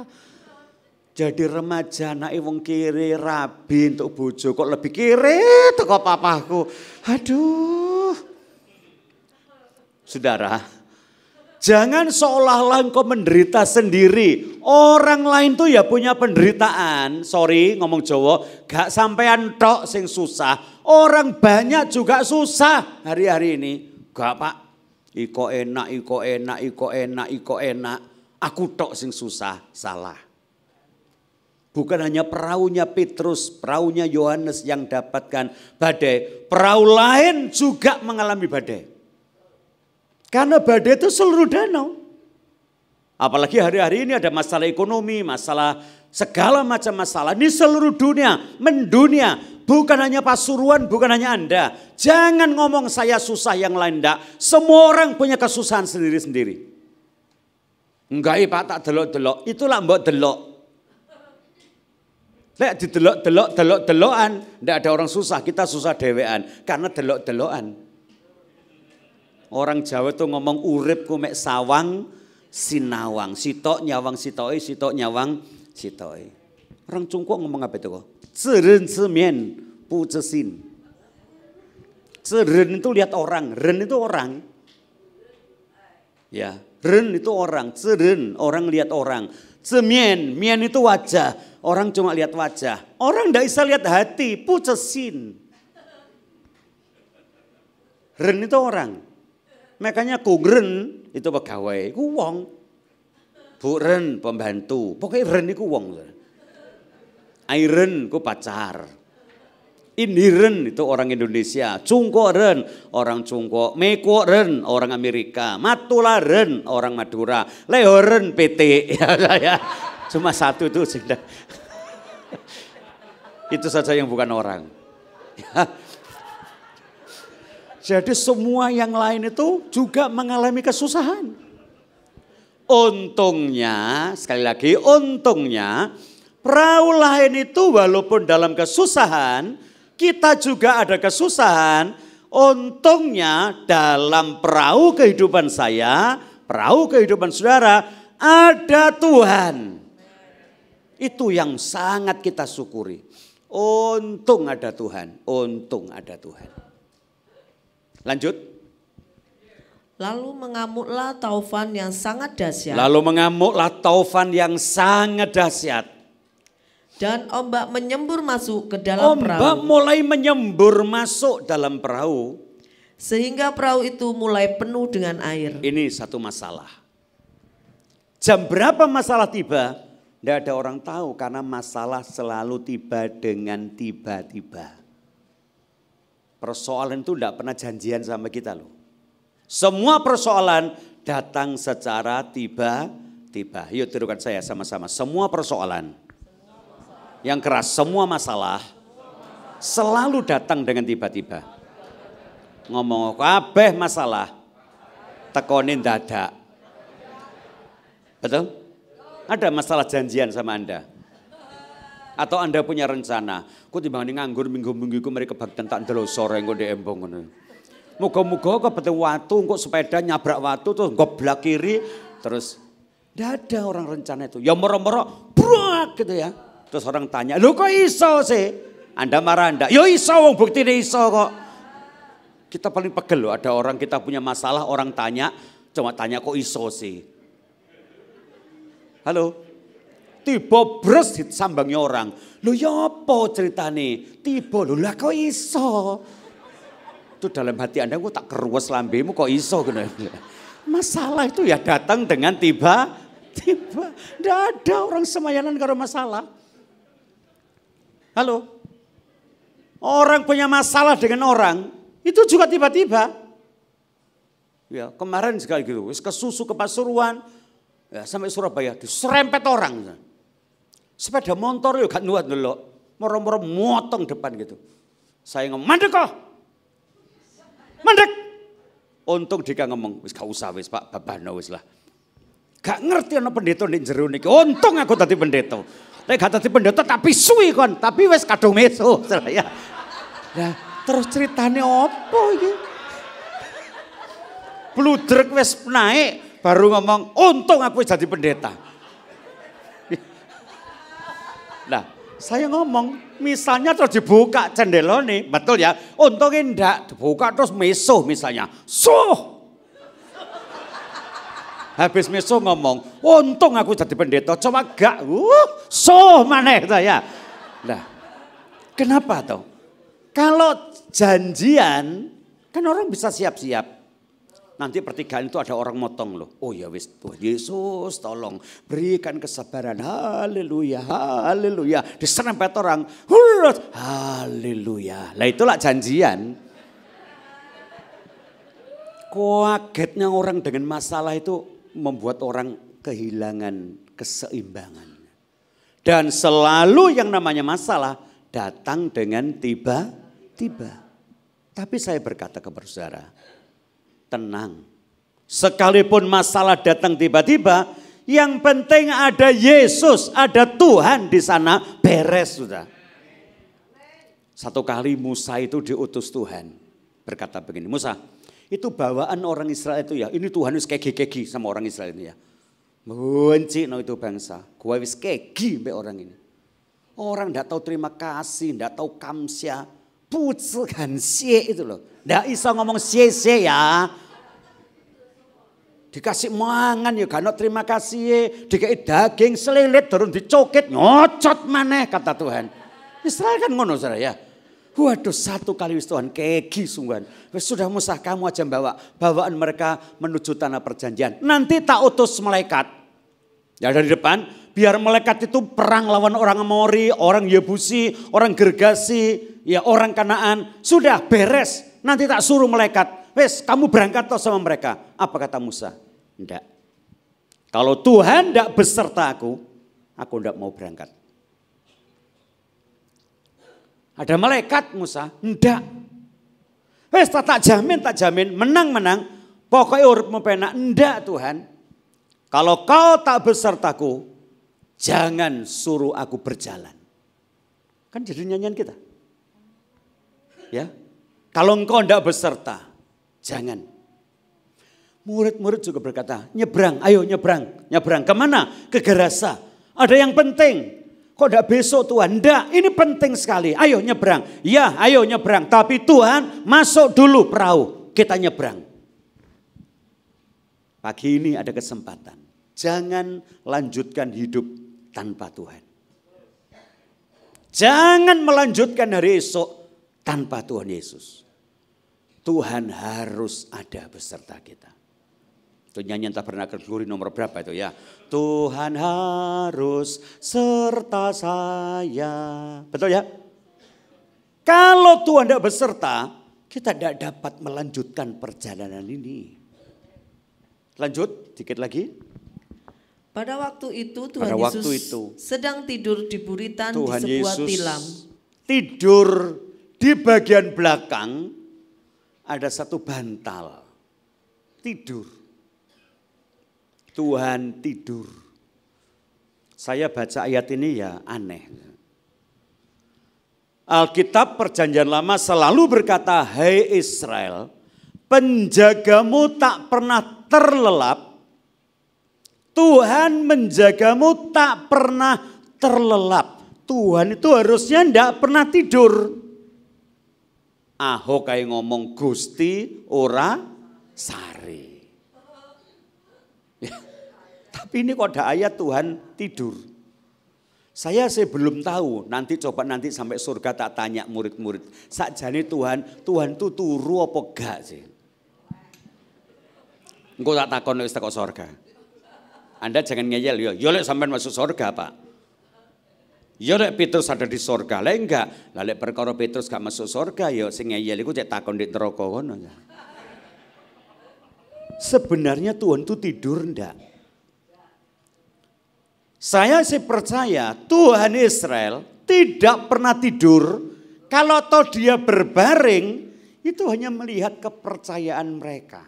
Jadi remaja anak wong kere rabi untuk bojo kok lebih kere teko papaku. Aduh. Saudara, jangan seolah-olah engkau menderita sendiri. Orang lain tuh ya punya penderitaan. Sorry ngomong Jawa, gak sampean tok sing susah. Orang banyak juga susah hari-hari ini. Gak Pak, Iko enak, iko enak, iko enak, iko enak. Aku tok sing susah, salah. Bukan hanya perahunya Petrus, perahunya Yohanes yang dapatkan badai. Perahu lain juga mengalami badai. Karena badai itu seluruh danau. Apalagi hari-hari ini ada masalah ekonomi, masalah segala macam masalah. Ini seluruh dunia, mendunia. Bukan hanya Pasuruan, bukan hanya Anda. Jangan ngomong saya susah yang lain enggak. Semua orang punya kesusahan sendiri-sendiri. Enggak Pak, tak delok-delok. Itulah mbok delok. Lek didelok-delokan, enggak ada orang susah, kita susah dewean karena delok-delokan. Orang Jawa tuh ngomong uripku mek sawang sinawang, sitok nyawang sitoe, sitok nyawang sitoe. Orang Cungkok ngomong apa itu kok? Zeren semen pu cesin. Zeren itu lihat orang, ren itu orang. Ya, ren itu orang, zeren orang lihat orang. Semien, mien itu wajah, orang cuma lihat wajah. Orang tidak bisa lihat hati, pu cesin. Ren itu orang. Makanya kugren itu pegawai, ku wong. Bu ren pembantu, pokoknya ren itu wong. Airen ku pacar. Indiren itu orang Indonesia. Cungkok ren orang Cungkok. Meko ren orang Amerika. Matula ren orang Madura. Lehoren PT. Ya, cuma satu itu sudah. Itu saja yang bukan orang. Ya. Jadi semua yang lain itu juga mengalami kesusahan. Untungnya, sekali lagi untungnya, perahu lain itu walaupun dalam kesusahan, kita juga ada kesusahan. Untungnya dalam perahu kehidupan saya, perahu kehidupan saudara, ada Tuhan. Itu yang sangat kita syukuri. Untung ada Tuhan, untung ada Tuhan. Lanjut. Lalu mengamuklah taufan yang sangat dahsyat. Lalu mengamuklah taufan yang sangat dahsyat. Dan ombak menyembur masuk ke dalam perahu. Ombak mulai menyembur masuk dalam perahu. Sehingga perahu itu mulai penuh dengan air. Ini satu masalah. Jam berapa masalah tiba? Tidak ada orang tahu karena masalah selalu tiba dengan tiba-tiba. Persoalan itu tidak pernah janjian sama kita loh. Semua persoalan datang secara tiba-tiba. Yuk tirukan saya sama-sama. Semua persoalan yang keras, semua masalah selalu datang dengan tiba-tiba. Ngomong kabeh masalah tekonin dadak. Betul? Ada masalah janjian sama Anda? Atau Anda punya rencana? Kok timbang nganggur minggu-minggu iku mari kebaktian tak ndelok sore engko ndek embong ngono. Muga-muga kepete watu, kok sepeda nyabrak watu terus goblak kiri terus ndak ada orang rencana itu. Ya moro-moro brak gitu ya. Terus orang tanya, "Lho kok iso sih?" Anda marah ndak? Ya iso wong buktine iso kok. Kita paling pegel loh, ada orang kita punya masalah, orang tanya, cuma tanya kok iso sih. Halo? Tiba bres disambangnya orang. Lho ya apa ceritane? Tiba lho lah kok iso? Itu dalam hati Anda kok tak keruwes lambemu kok iso gitu. Masalah itu ya datang dengan tiba-tiba. Tidak ada orang semayanan karo masalah. Halo? Orang punya masalah dengan orang, itu juga tiba-tiba. Ya, kemarin sekali gitu, wis kesusu ke Pasuruan, ya sampai Surabaya diserempet orang. Sepeda motor ya gak nuat ndelok, moro-moro motong depan gitu. Saya ngomong, "Mandek kok." Mandek. Untung Dika ngomong, "Wis gak usah wis Pak, babano wis lah." Gak ngerti ana pendeta ning jero niki. Untung aku dadi pendeta. Lek gak dadi pendeta tapi suwi kon, tapi wis kadung meso. Ya. Nah, terus ceritane opo iki? Bludrek wis naik baru ngomong, "Untung aku wis dadi pendeta." Nah, saya ngomong, misalnya terus dibuka jendela nih, betul ya? Untungnya enggak, dibuka terus meso misalnya. Habis meso ngomong, "Untung aku jadi pendeta, coba gak, maneh saya." Nah, kenapa toh? Kalau janjian, kan orang bisa siap-siap. Nanti pertigaan itu ada orang motong loh. Oh ya wis, Tuhan Yesus tolong berikan kesabaran. Haleluya, haleluya. Diserempet orang. Haleluya. Lah itulah janjian. Kagetnya orang dengan masalah itu membuat orang kehilangan keseimbangan. Dan selalu yang namanya masalah datang dengan tiba-tiba. Tapi saya berkata kepada saudara, tenang. Sekalipun masalah datang tiba-tiba, yang penting ada Yesus, ada Tuhan di sana, beres sudah. Satu kali Musa itu diutus Tuhan, berkata begini, Musa, itu bawaan orang Israel itu ya, ini Tuhan wis kegi-kegi sama orang Israel ini ya. Benci no itu bangsa, gua wis kegi mbak orang ini. Orang enggak tahu terima kasih, enggak tahu kamsya, pucekan sie itu loh. Enggak bisa ngomong sie-sie ya. Dikasih mangan ya gak terima kasih, dikasih daging selilit turun dicokit ngocot maneh kata Tuhan. Israel kan ngono saudara ya. Waduh satu kali wis Tuhan kegi sungguhan. Wis sudah Musa kamu aja bawa bawaan mereka menuju tanah perjanjian. Nanti tak utus malaikat. Ya dari depan biar malaikat itu perang lawan orang Amori, orang Yebusi, orang Gergasi, ya orang Kanaan. Sudah beres. Nanti tak suruh malaikat. Wes kamu berangkat toh sama mereka. Apa kata Musa? Enggak. Kalau Tuhan enggak beserta aku enggak mau berangkat. Ada malaikat Musa? Enggak. Wes tak jamin, menang. Pokoknya uripmu penak. Enggak Tuhan. Kalau kau tak besertaku, jangan suruh aku berjalan. Kan jadi nyanyian kita. Ya. Kalau engkau enggak beserta, jangan. Murid-murid juga berkata, nyebrang, ayo nyebrang. Nyebrang kemana? Ke Gerasa. Ada yang penting. Kok enggak besok Tuhan? Enggak, ini penting sekali. Ayo nyebrang. Ya, ayo nyebrang. Tapi Tuhan masuk dulu perahu. Kita nyebrang. Pagi ini ada kesempatan. Jangan lanjutkan hidup tanpa Tuhan. Jangan melanjutkan hari esok tanpa Tuhan Yesus. Tuhan harus ada beserta kita. Itu nyanyian Tabernakel Glory nomor berapa itu ya? Tuhan harus serta saya. Betul ya? Kalau Tuhan tidak beserta, kita tidak dapat melanjutkan perjalanan ini. Lanjut, dikit lagi. Pada waktu itu Tuhan Yesus sedang tidur di buritan Tuhan di sebuah Yesus tilam. Tidur di bagian belakang ada satu bantal. Tidur. Tuhan tidur. Saya baca ayat ini ya aneh. Alkitab Perjanjian Lama selalu berkata, "Hai Israel, penjagamu tak pernah terlelap. Tuhan menjagamu tak pernah terlelap." Tuhan itu harusnya tidak pernah tidur. Ahok kayak ngomong Gusti ora sari. Ya, tapi ini kok ada ayat Tuhan tidur. Saya belum tahu, nanti sampai surga tak tanya murid-murid. Sakjane Tuhan itu turu apa gak sih? Engko tak takon wis teko surga. Anda jangan ngeyel ya lek sampean masuk surga, Pak. Ya lek Petrus ada di surga, lek enggak. Lah lek perkara Petrus gak masuk surga ya sing ngeyel iku cek takon di neraka kono. Sebenarnya Tuhan itu tidur enggak? Saya sih percaya Tuhan Israel tidak pernah tidur. Kalau toh dia berbaring, itu hanya melihat kepercayaan mereka.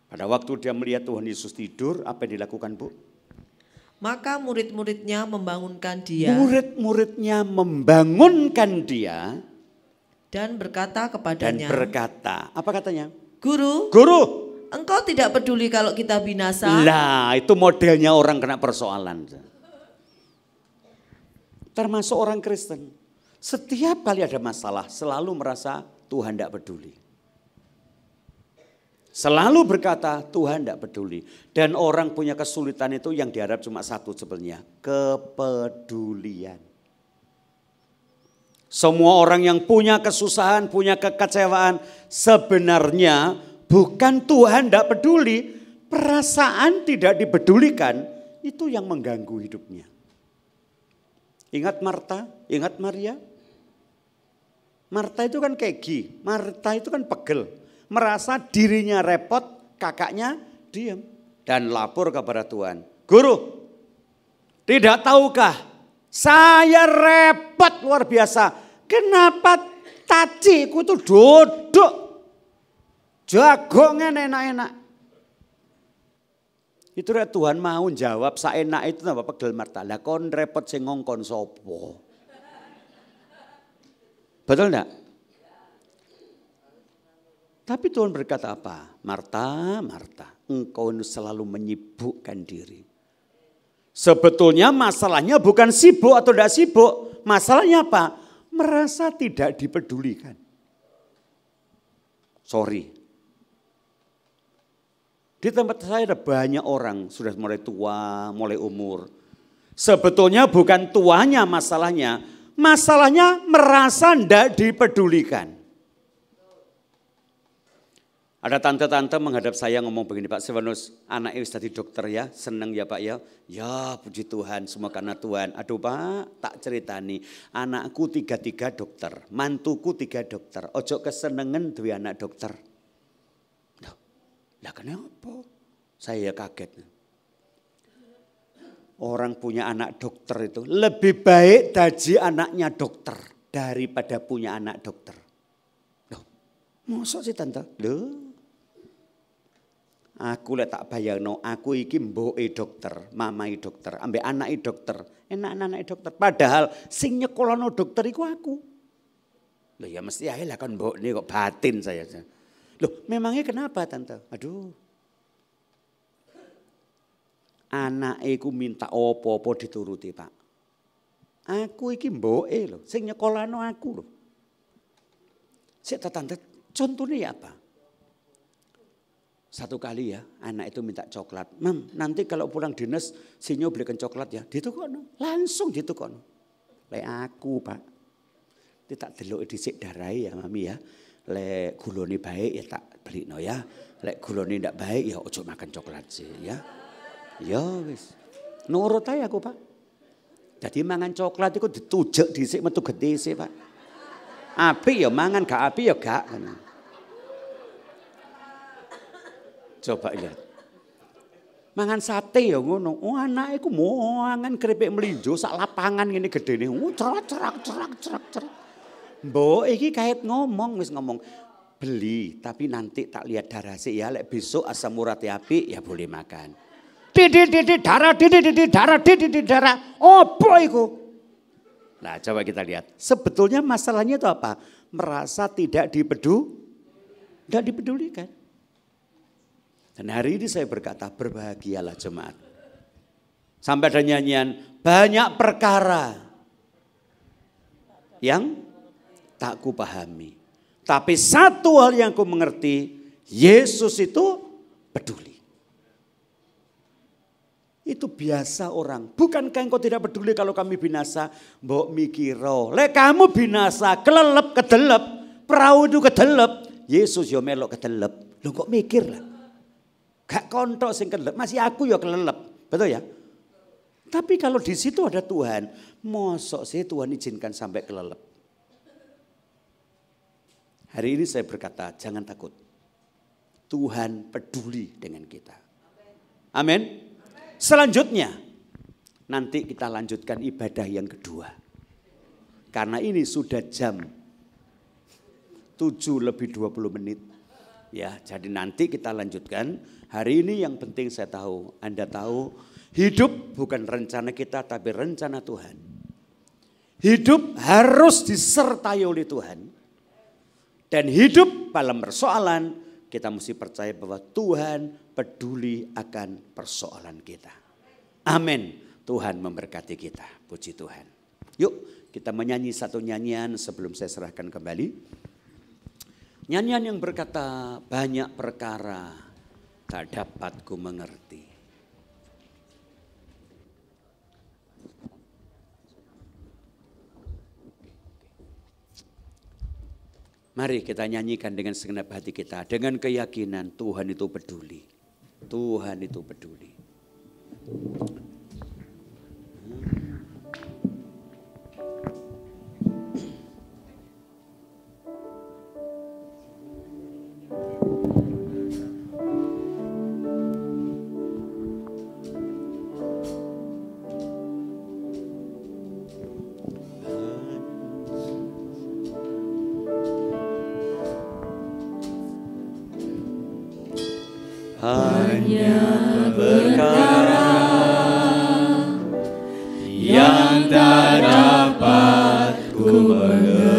Pada waktu dia melihat Tuhan Yesus tidur, apa yang dilakukan, Bu? Maka murid-muridnya membangunkan dia. Murid-muridnya membangunkan dia. Dan berkata kepadanya. Apa katanya? Guru. Engkau tidak peduli kalau kita binasa? Lah itu modelnya orang kena persoalan. Termasuk orang Kristen. Setiap kali ada masalah selalu merasa Tuhan tidak peduli. Selalu berkata Tuhan tidak peduli. Dan orang punya kesulitan itu yang diharap cuma satu sebenarnya. Kepedulian. Semua orang yang punya kesusahan, punya kekecewaan sebenarnya Bukan Tuhan tidak peduli, perasaan tidak dipedulikan itu yang mengganggu hidupnya. Ingat Marta, ingat Maria? Marta itu kan kegi, Marta itu kan pegel. Merasa dirinya repot, kakaknya diam. Dan lapor kepada Tuhan. Guru, tidak tahukah saya repot luar biasa. Kenapa taciku itu duduk jagongan enak-enak. Itu Tuhan mau jawab saenak itu apa pegel Marta. Lah kon repot sing ngongkon sopo. Betul enggak? Tapi Tuhan berkata apa? Marta, Marta, engkau selalu menyibukkan diri. Sebetulnya masalahnya bukan sibuk atau tidak sibuk. Masalahnya apa? Merasa tidak dipedulikan. Sorry. Di tempat saya ada banyak orang sudah mulai tua, mulai umur. Sebetulnya bukan tuanya masalahnya. Masalahnya merasa tidak dipedulikan. Ada tante-tante menghadap saya ngomong begini, Pak Silvanus, anaknya wis tadi dokter ya, seneng ya Pak ya. Ya puji Tuhan, semua karena Tuhan. Aduh Pak, tak ceritani, anakku 3 dokter, mantuku 3 dokter. Ojo kesenengan duwe anak dokter. Lah kenapa? Saya kaget. Orang punya anak dokter itu lebih baik daji anaknya dokter daripada punya anak dokter. Loh, mosok sih tante? Loh. Aku lek tak bayangno, aku iki mboke dokter, mamai dokter, ambek anake dokter, enak-anake dokter. Padahal sing nyekolano dokter iku aku. Loh ya mesti ae lah kan mbokne kok batin saya. Loh memangnya kenapa tante? Aduh. Anakku minta opo-opo dituruti Pak. Aku iki mboke lho, sing nyekolano aku lho. Sik tante, contohnya apa? Satu kali ya, anak itu minta coklat. Mam, nanti kalau pulang dinas, sinyo belikan coklat ya. Ditukono, langsung ditukono. Lek aku Pak, tak delok dhisik darai ya mami ya. Lek gulone baik ya tak beli no ya. Lek gulone ndak baik ya ojo makan coklat sih ya. Ya wis. Nurut ae aku Pak. Jadi mangan coklat itu ditujek dhisik metu gede sih Pak. Apik ya mangan, gak apik ya gak. Coba lihat. Mangan sate ya ngono. Oh anake ku mangan keripik melinjo sak lapangan ngene gedene. Cerak. Mbok iki kait ngomong wis ngomong beli tapi nanti tak lihat darah sih ya lek besok asam urat apik ya boleh makan. Darah. Opo iku? Nah, coba kita lihat. Sebetulnya masalahnya itu apa? Merasa tidak dipedulikan. Dan hari ini saya berkata berbahagialah jemaat. Sampai ada nyanyian banyak perkara yang tak kupahami. Tapi satu hal yang ku mengerti, Yesus itu peduli. Itu biasa orang. Bukankah engkau tidak peduli kalau kami binasa? Mbok mikiro. Lek kamu binasa, kelelep, kedelep. Perahu itu kedelep. Yesus yo melok kedelep. Lo kok mikir lah. Gak kontok sing kedelep. Masih aku yo kelelep. Betul ya? Tapi kalau di situ ada Tuhan. Mosok sih Tuhan izinkan sampai kelelep. Hari ini saya berkata jangan takut. Tuhan peduli dengan kita. Amin. Selanjutnya, nanti kita lanjutkan ibadah yang kedua. Karena ini sudah jam 7:20. Ya, jadi nanti kita lanjutkan. Hari ini yang penting saya tahu, Anda tahu, hidup bukan rencana kita tapi rencana Tuhan. Hidup harus disertai oleh Tuhan. Dan hidup dalam persoalan, kita mesti percaya bahwa Tuhan peduli akan persoalan kita. Amin. Tuhan memberkati kita. Puji Tuhan. Yuk kita menyanyi satu nyanyian sebelum saya serahkan kembali. Nyanyian yang berkata banyak perkara tak dapat ku mengerti. Mari kita nyanyikan dengan segenap hati kita, dengan keyakinan Tuhan itu peduli. Tuhan itu peduli. Hanya perkara yang tak dapat ku mengerti,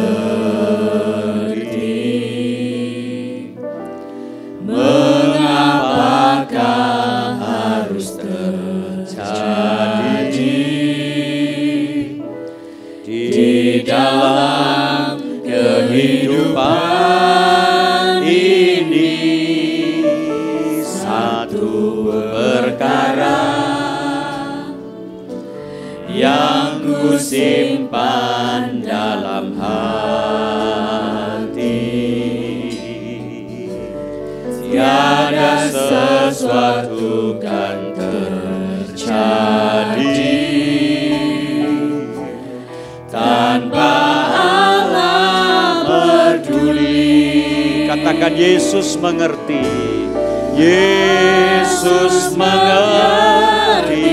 mengapakah harus terjadi di dalam kehidupan ini. Satu perkara yang ku simpan dalam hati, tiada sesuatu kan terjadi tanpa Allah peduli. Katakan Yesus mengerti. Yesus mengerti,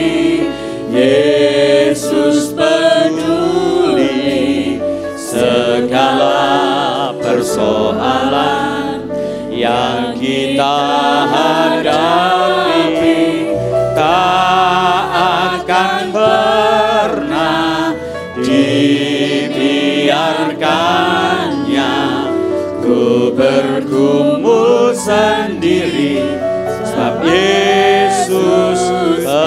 Yesus peduli segala persoalan yang kita hadapi, tak akan pernah dibiarkannya ku bergumul sendiri, sebab Yesus peduli.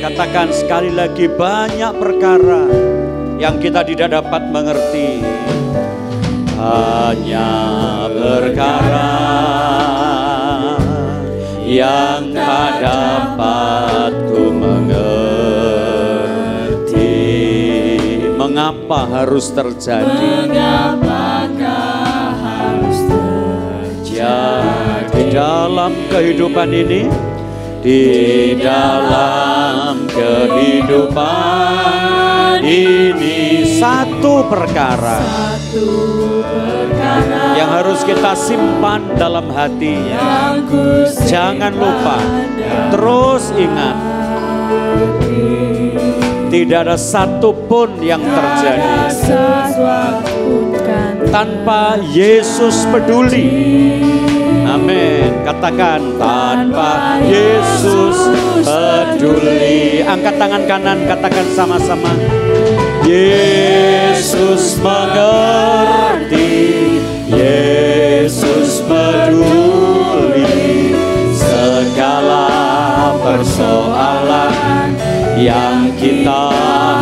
Katakan sekali lagi, banyak perkara yang kita tidak dapat mengerti. Hanya perkara yang tak dapat ku mengerti. Mengapa harus terjadi? Mengapakah harus terjadi dalam kehidupan ini? Di dalam kehidupan ini satu perkara yang harus kita simpan dalam hati. Jangan lupa, terus ingat, tidak ada satupun yang terjadi tanpa Yesus peduli. Amin. Katakan, tanpa Yesus peduli. Angkat tangan kanan, katakan sama-sama. Yesus mengerti, Yesus peduli segala persoalan yang kita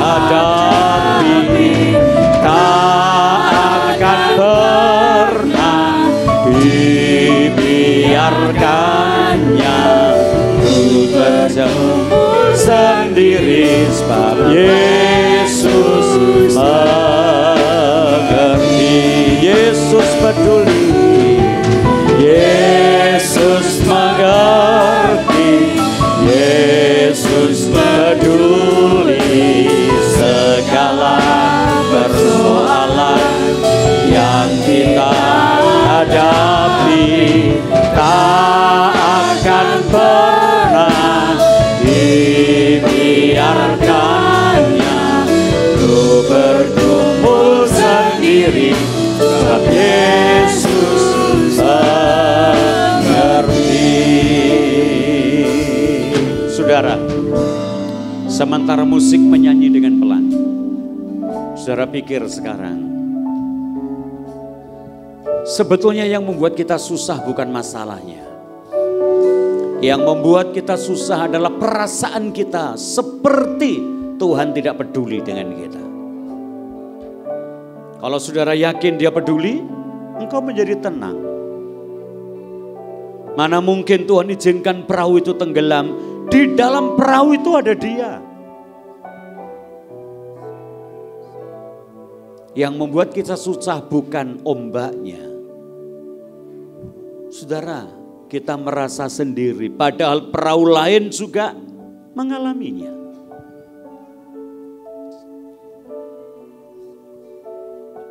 hadapi, tak akan pernah dibiarkannya ku berjumpa sendiri, sebab Yesus mengerti, Yesus peduli, Yesus mengerti, Yesus peduli segala persoalan yang kita hadapi, tak akan pernah dibiarkannya ku berkumpul sendiri, sebab Yesus mengerti. Saudara, sementara musik menyanyi dengan pelan, saudara pikir sekarang, sebetulnya yang membuat kita susah bukan masalahnya. Yang membuat kita susah adalah perasaan kita seperti Tuhan tidak peduli dengan kita. Kalau saudara yakin Dia peduli, engkau menjadi tenang. Mana mungkin Tuhan izinkan perahu itu tenggelam, di dalam perahu itu ada Dia. Yang membuat kita susah bukan ombaknya. Saudara, kita merasa sendiri padahal perahu lain juga mengalaminya.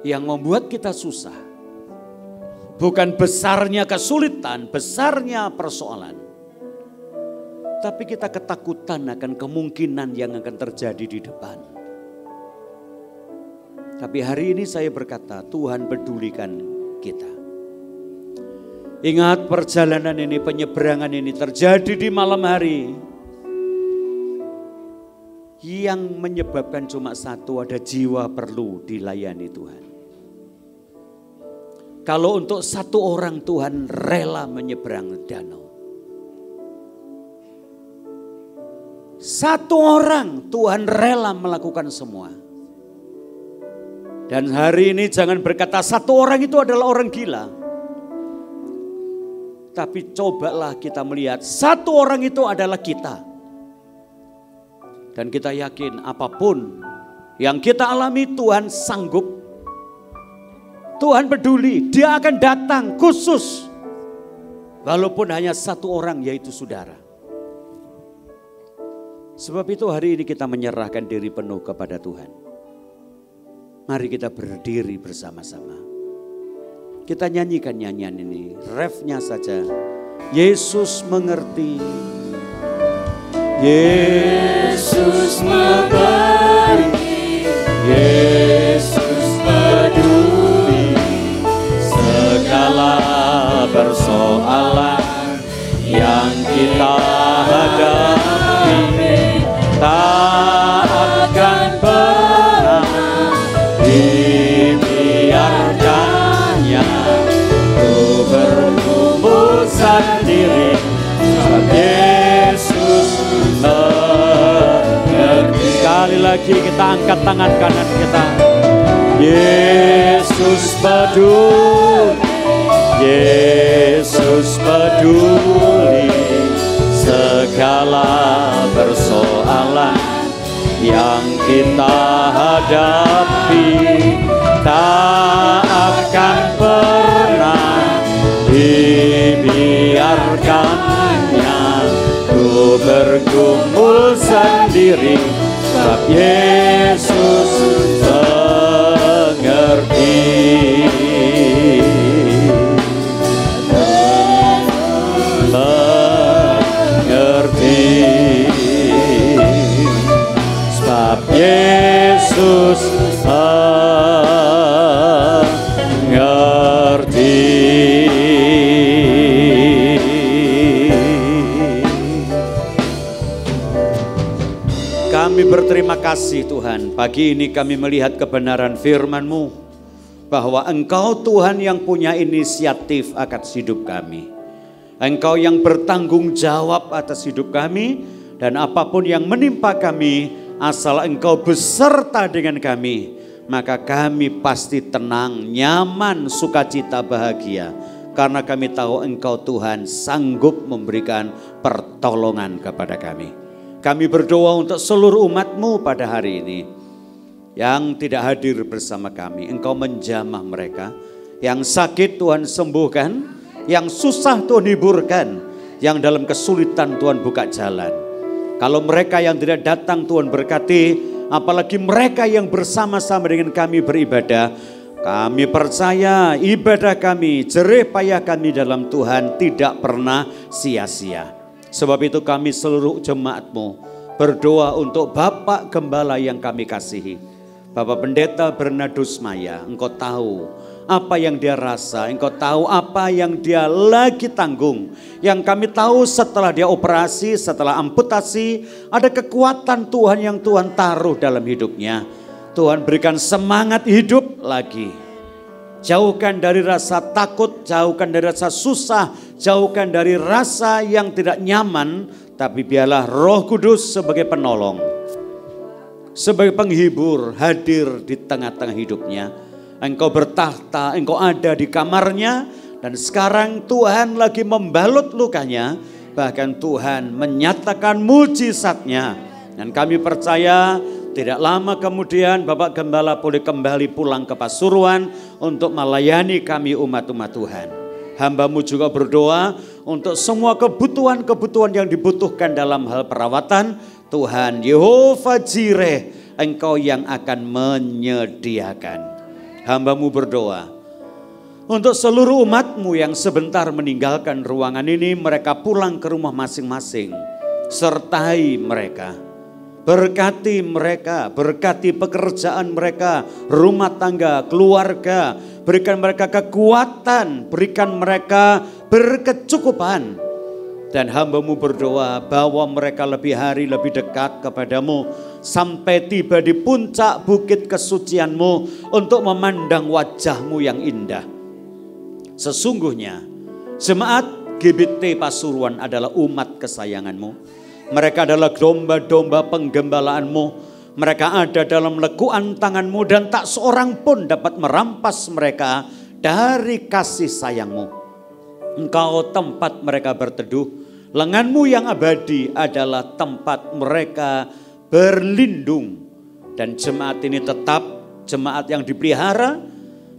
Yang membuat kita susah bukan besarnya kesulitan, besarnya persoalan. Tapi kita ketakutan akan kemungkinan yang akan terjadi di depan. Tapi hari ini saya berkata, Tuhan pedulikan kita. Ingat perjalanan ini, penyeberangan ini terjadi di malam hari. Yang menyebabkan cuma satu, ada jiwa perlu dilayani Tuhan. Kalau untuk satu orang Tuhan rela menyeberang danau. Satu orang Tuhan rela melakukan semua. Dan hari ini jangan berkata satu orang itu adalah orang gila. Tapi cobalah kita melihat satu orang itu adalah kita. Dan kita yakin apapun yang kita alami Tuhan sanggup. Tuhan peduli, Dia akan datang khusus. Walaupun hanya satu orang yaitu saudara. Sebab itu hari ini kita menyerahkan diri penuh kepada Tuhan. Mari kita berdiri bersama-sama. Kita nyanyikan nyanyian ini, refnya saja. Yesus mengerti. Yesus mengerti. Yesus peduli. Segala persoalan yang kita hadapi. Tak akan pernah dibiarkannya ku bergumul sendiri. Sebab Yesus mengerti. Sekali lagi kita angkat tangan kanan kita. Yesus peduli. Yesus peduli. Segala persoalan yang kita hadapi tak akan pernah dibiarkannya ku bergumul sendiri. Sebab Yesus mengerti. Sebab Yesus mengerti. Kami berterima kasih Tuhan, pagi ini kami melihat kebenaran firman-Mu bahwa Engkau Tuhan yang punya inisiatif atas hidup kami. Engkau yang bertanggung jawab atas hidup kami, dan apapun yang menimpa kami, asal Engkau beserta dengan kami, maka kami pasti tenang, nyaman, sukacita, bahagia. Karena kami tahu Engkau Tuhan sanggup memberikan pertolongan kepada kami. Kami berdoa untuk seluruh umat-Mu pada hari ini yang tidak hadir bersama kami. Engkau menjamah mereka, yang sakit Tuhan sembuhkan, yang susah Tuhan hiburkan, yang dalam kesulitan Tuhan buka jalan. Kalau mereka yang tidak datang Tuhan berkati, apalagi mereka yang bersama-sama dengan kami beribadah. Kami percaya ibadah kami, jerih payah kami dalam Tuhan tidak pernah sia-sia. Sebab itu kami seluruh jemaat-Mu berdoa untuk Bapak Gembala yang kami kasihi, Bapak Pendeta Bernardus Maya. Engkau tahu apa yang dia rasa, Engkau tahu apa yang dia lagi tanggung. Yang kami tahu setelah dia operasi, setelah amputasi, ada kekuatan Tuhan yang Tuhan taruh dalam hidupnya. Tuhan berikan semangat hidup lagi. Jauhkan dari rasa takut, jauhkan dari rasa susah, jauhkan dari rasa yang tidak nyaman. Tapi biarlah Roh Kudus sebagai penolong, sebagai penghibur hadir di tengah-tengah hidupnya. Engkau bertahta, Engkau ada di kamarnya, dan sekarang Tuhan lagi membalut lukanya, bahkan Tuhan menyatakan mujizatnya. Dan kami percaya Tidak lama kemudian Bapak Gembala boleh kembali pulang ke Pasuruan untuk melayani kami umat-umat Tuhan. Hamba-Mu juga berdoa untuk semua kebutuhan-kebutuhan yang dibutuhkan dalam hal perawatan. Tuhan Yehova Jireh, Engkau yang akan menyediakan. Hamba-Mu berdoa untuk seluruh umat-Mu yang sebentar meninggalkan ruangan ini, mereka pulang ke rumah masing-masing. Sertai mereka, berkati mereka, berkati pekerjaan mereka, rumah tangga, keluarga. Berikan mereka kekuatan, berikan mereka berkecukupan. Dan hamba-Mu berdoa bahwa mereka lebih hari lebih dekat kepadamu, sampai tiba di puncak bukit kesucian-Mu untuk memandang wajah-Mu yang indah. Sesungguhnya jemaat GBT Pasuruan adalah umat kesayangan-Mu. Mereka adalah domba-domba penggembalaan-Mu. Mereka ada dalam lekuan tangan-Mu dan tak seorang pun dapat merampas mereka dari kasih sayang-Mu. Engkau tempat mereka berteduh. Lengan-Mu yang abadi adalah tempat mereka berlindung. Dan jemaat ini tetap jemaat yang dipelihara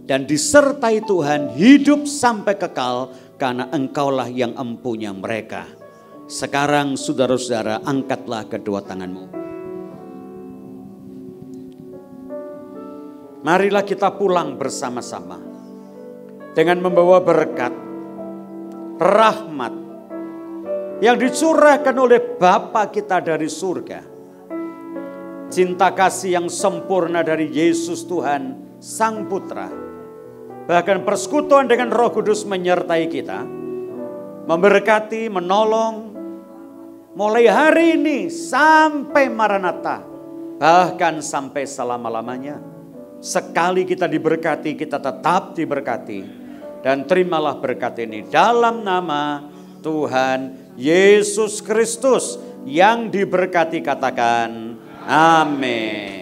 dan disertai Tuhan hidup sampai kekal karena Engkaulah yang empunya mereka. Sekarang saudara-saudara, angkatlah kedua tangan-Mu. Marilah kita pulang bersama-sama dengan membawa berkat, rahmat yang dicurahkan oleh Bapa kita dari surga. Cinta kasih yang sempurna dari Yesus Tuhan Sang Putra. Bahkan persekutuan dengan Roh Kudus menyertai kita, memberkati, menolong, mulai hari ini sampai Maranatha, bahkan sampai selama-lamanya. Sekali kita diberkati, kita tetap diberkati. Dan terimalah berkat ini dalam nama Tuhan Yesus Kristus yang diberkati, katakan amin.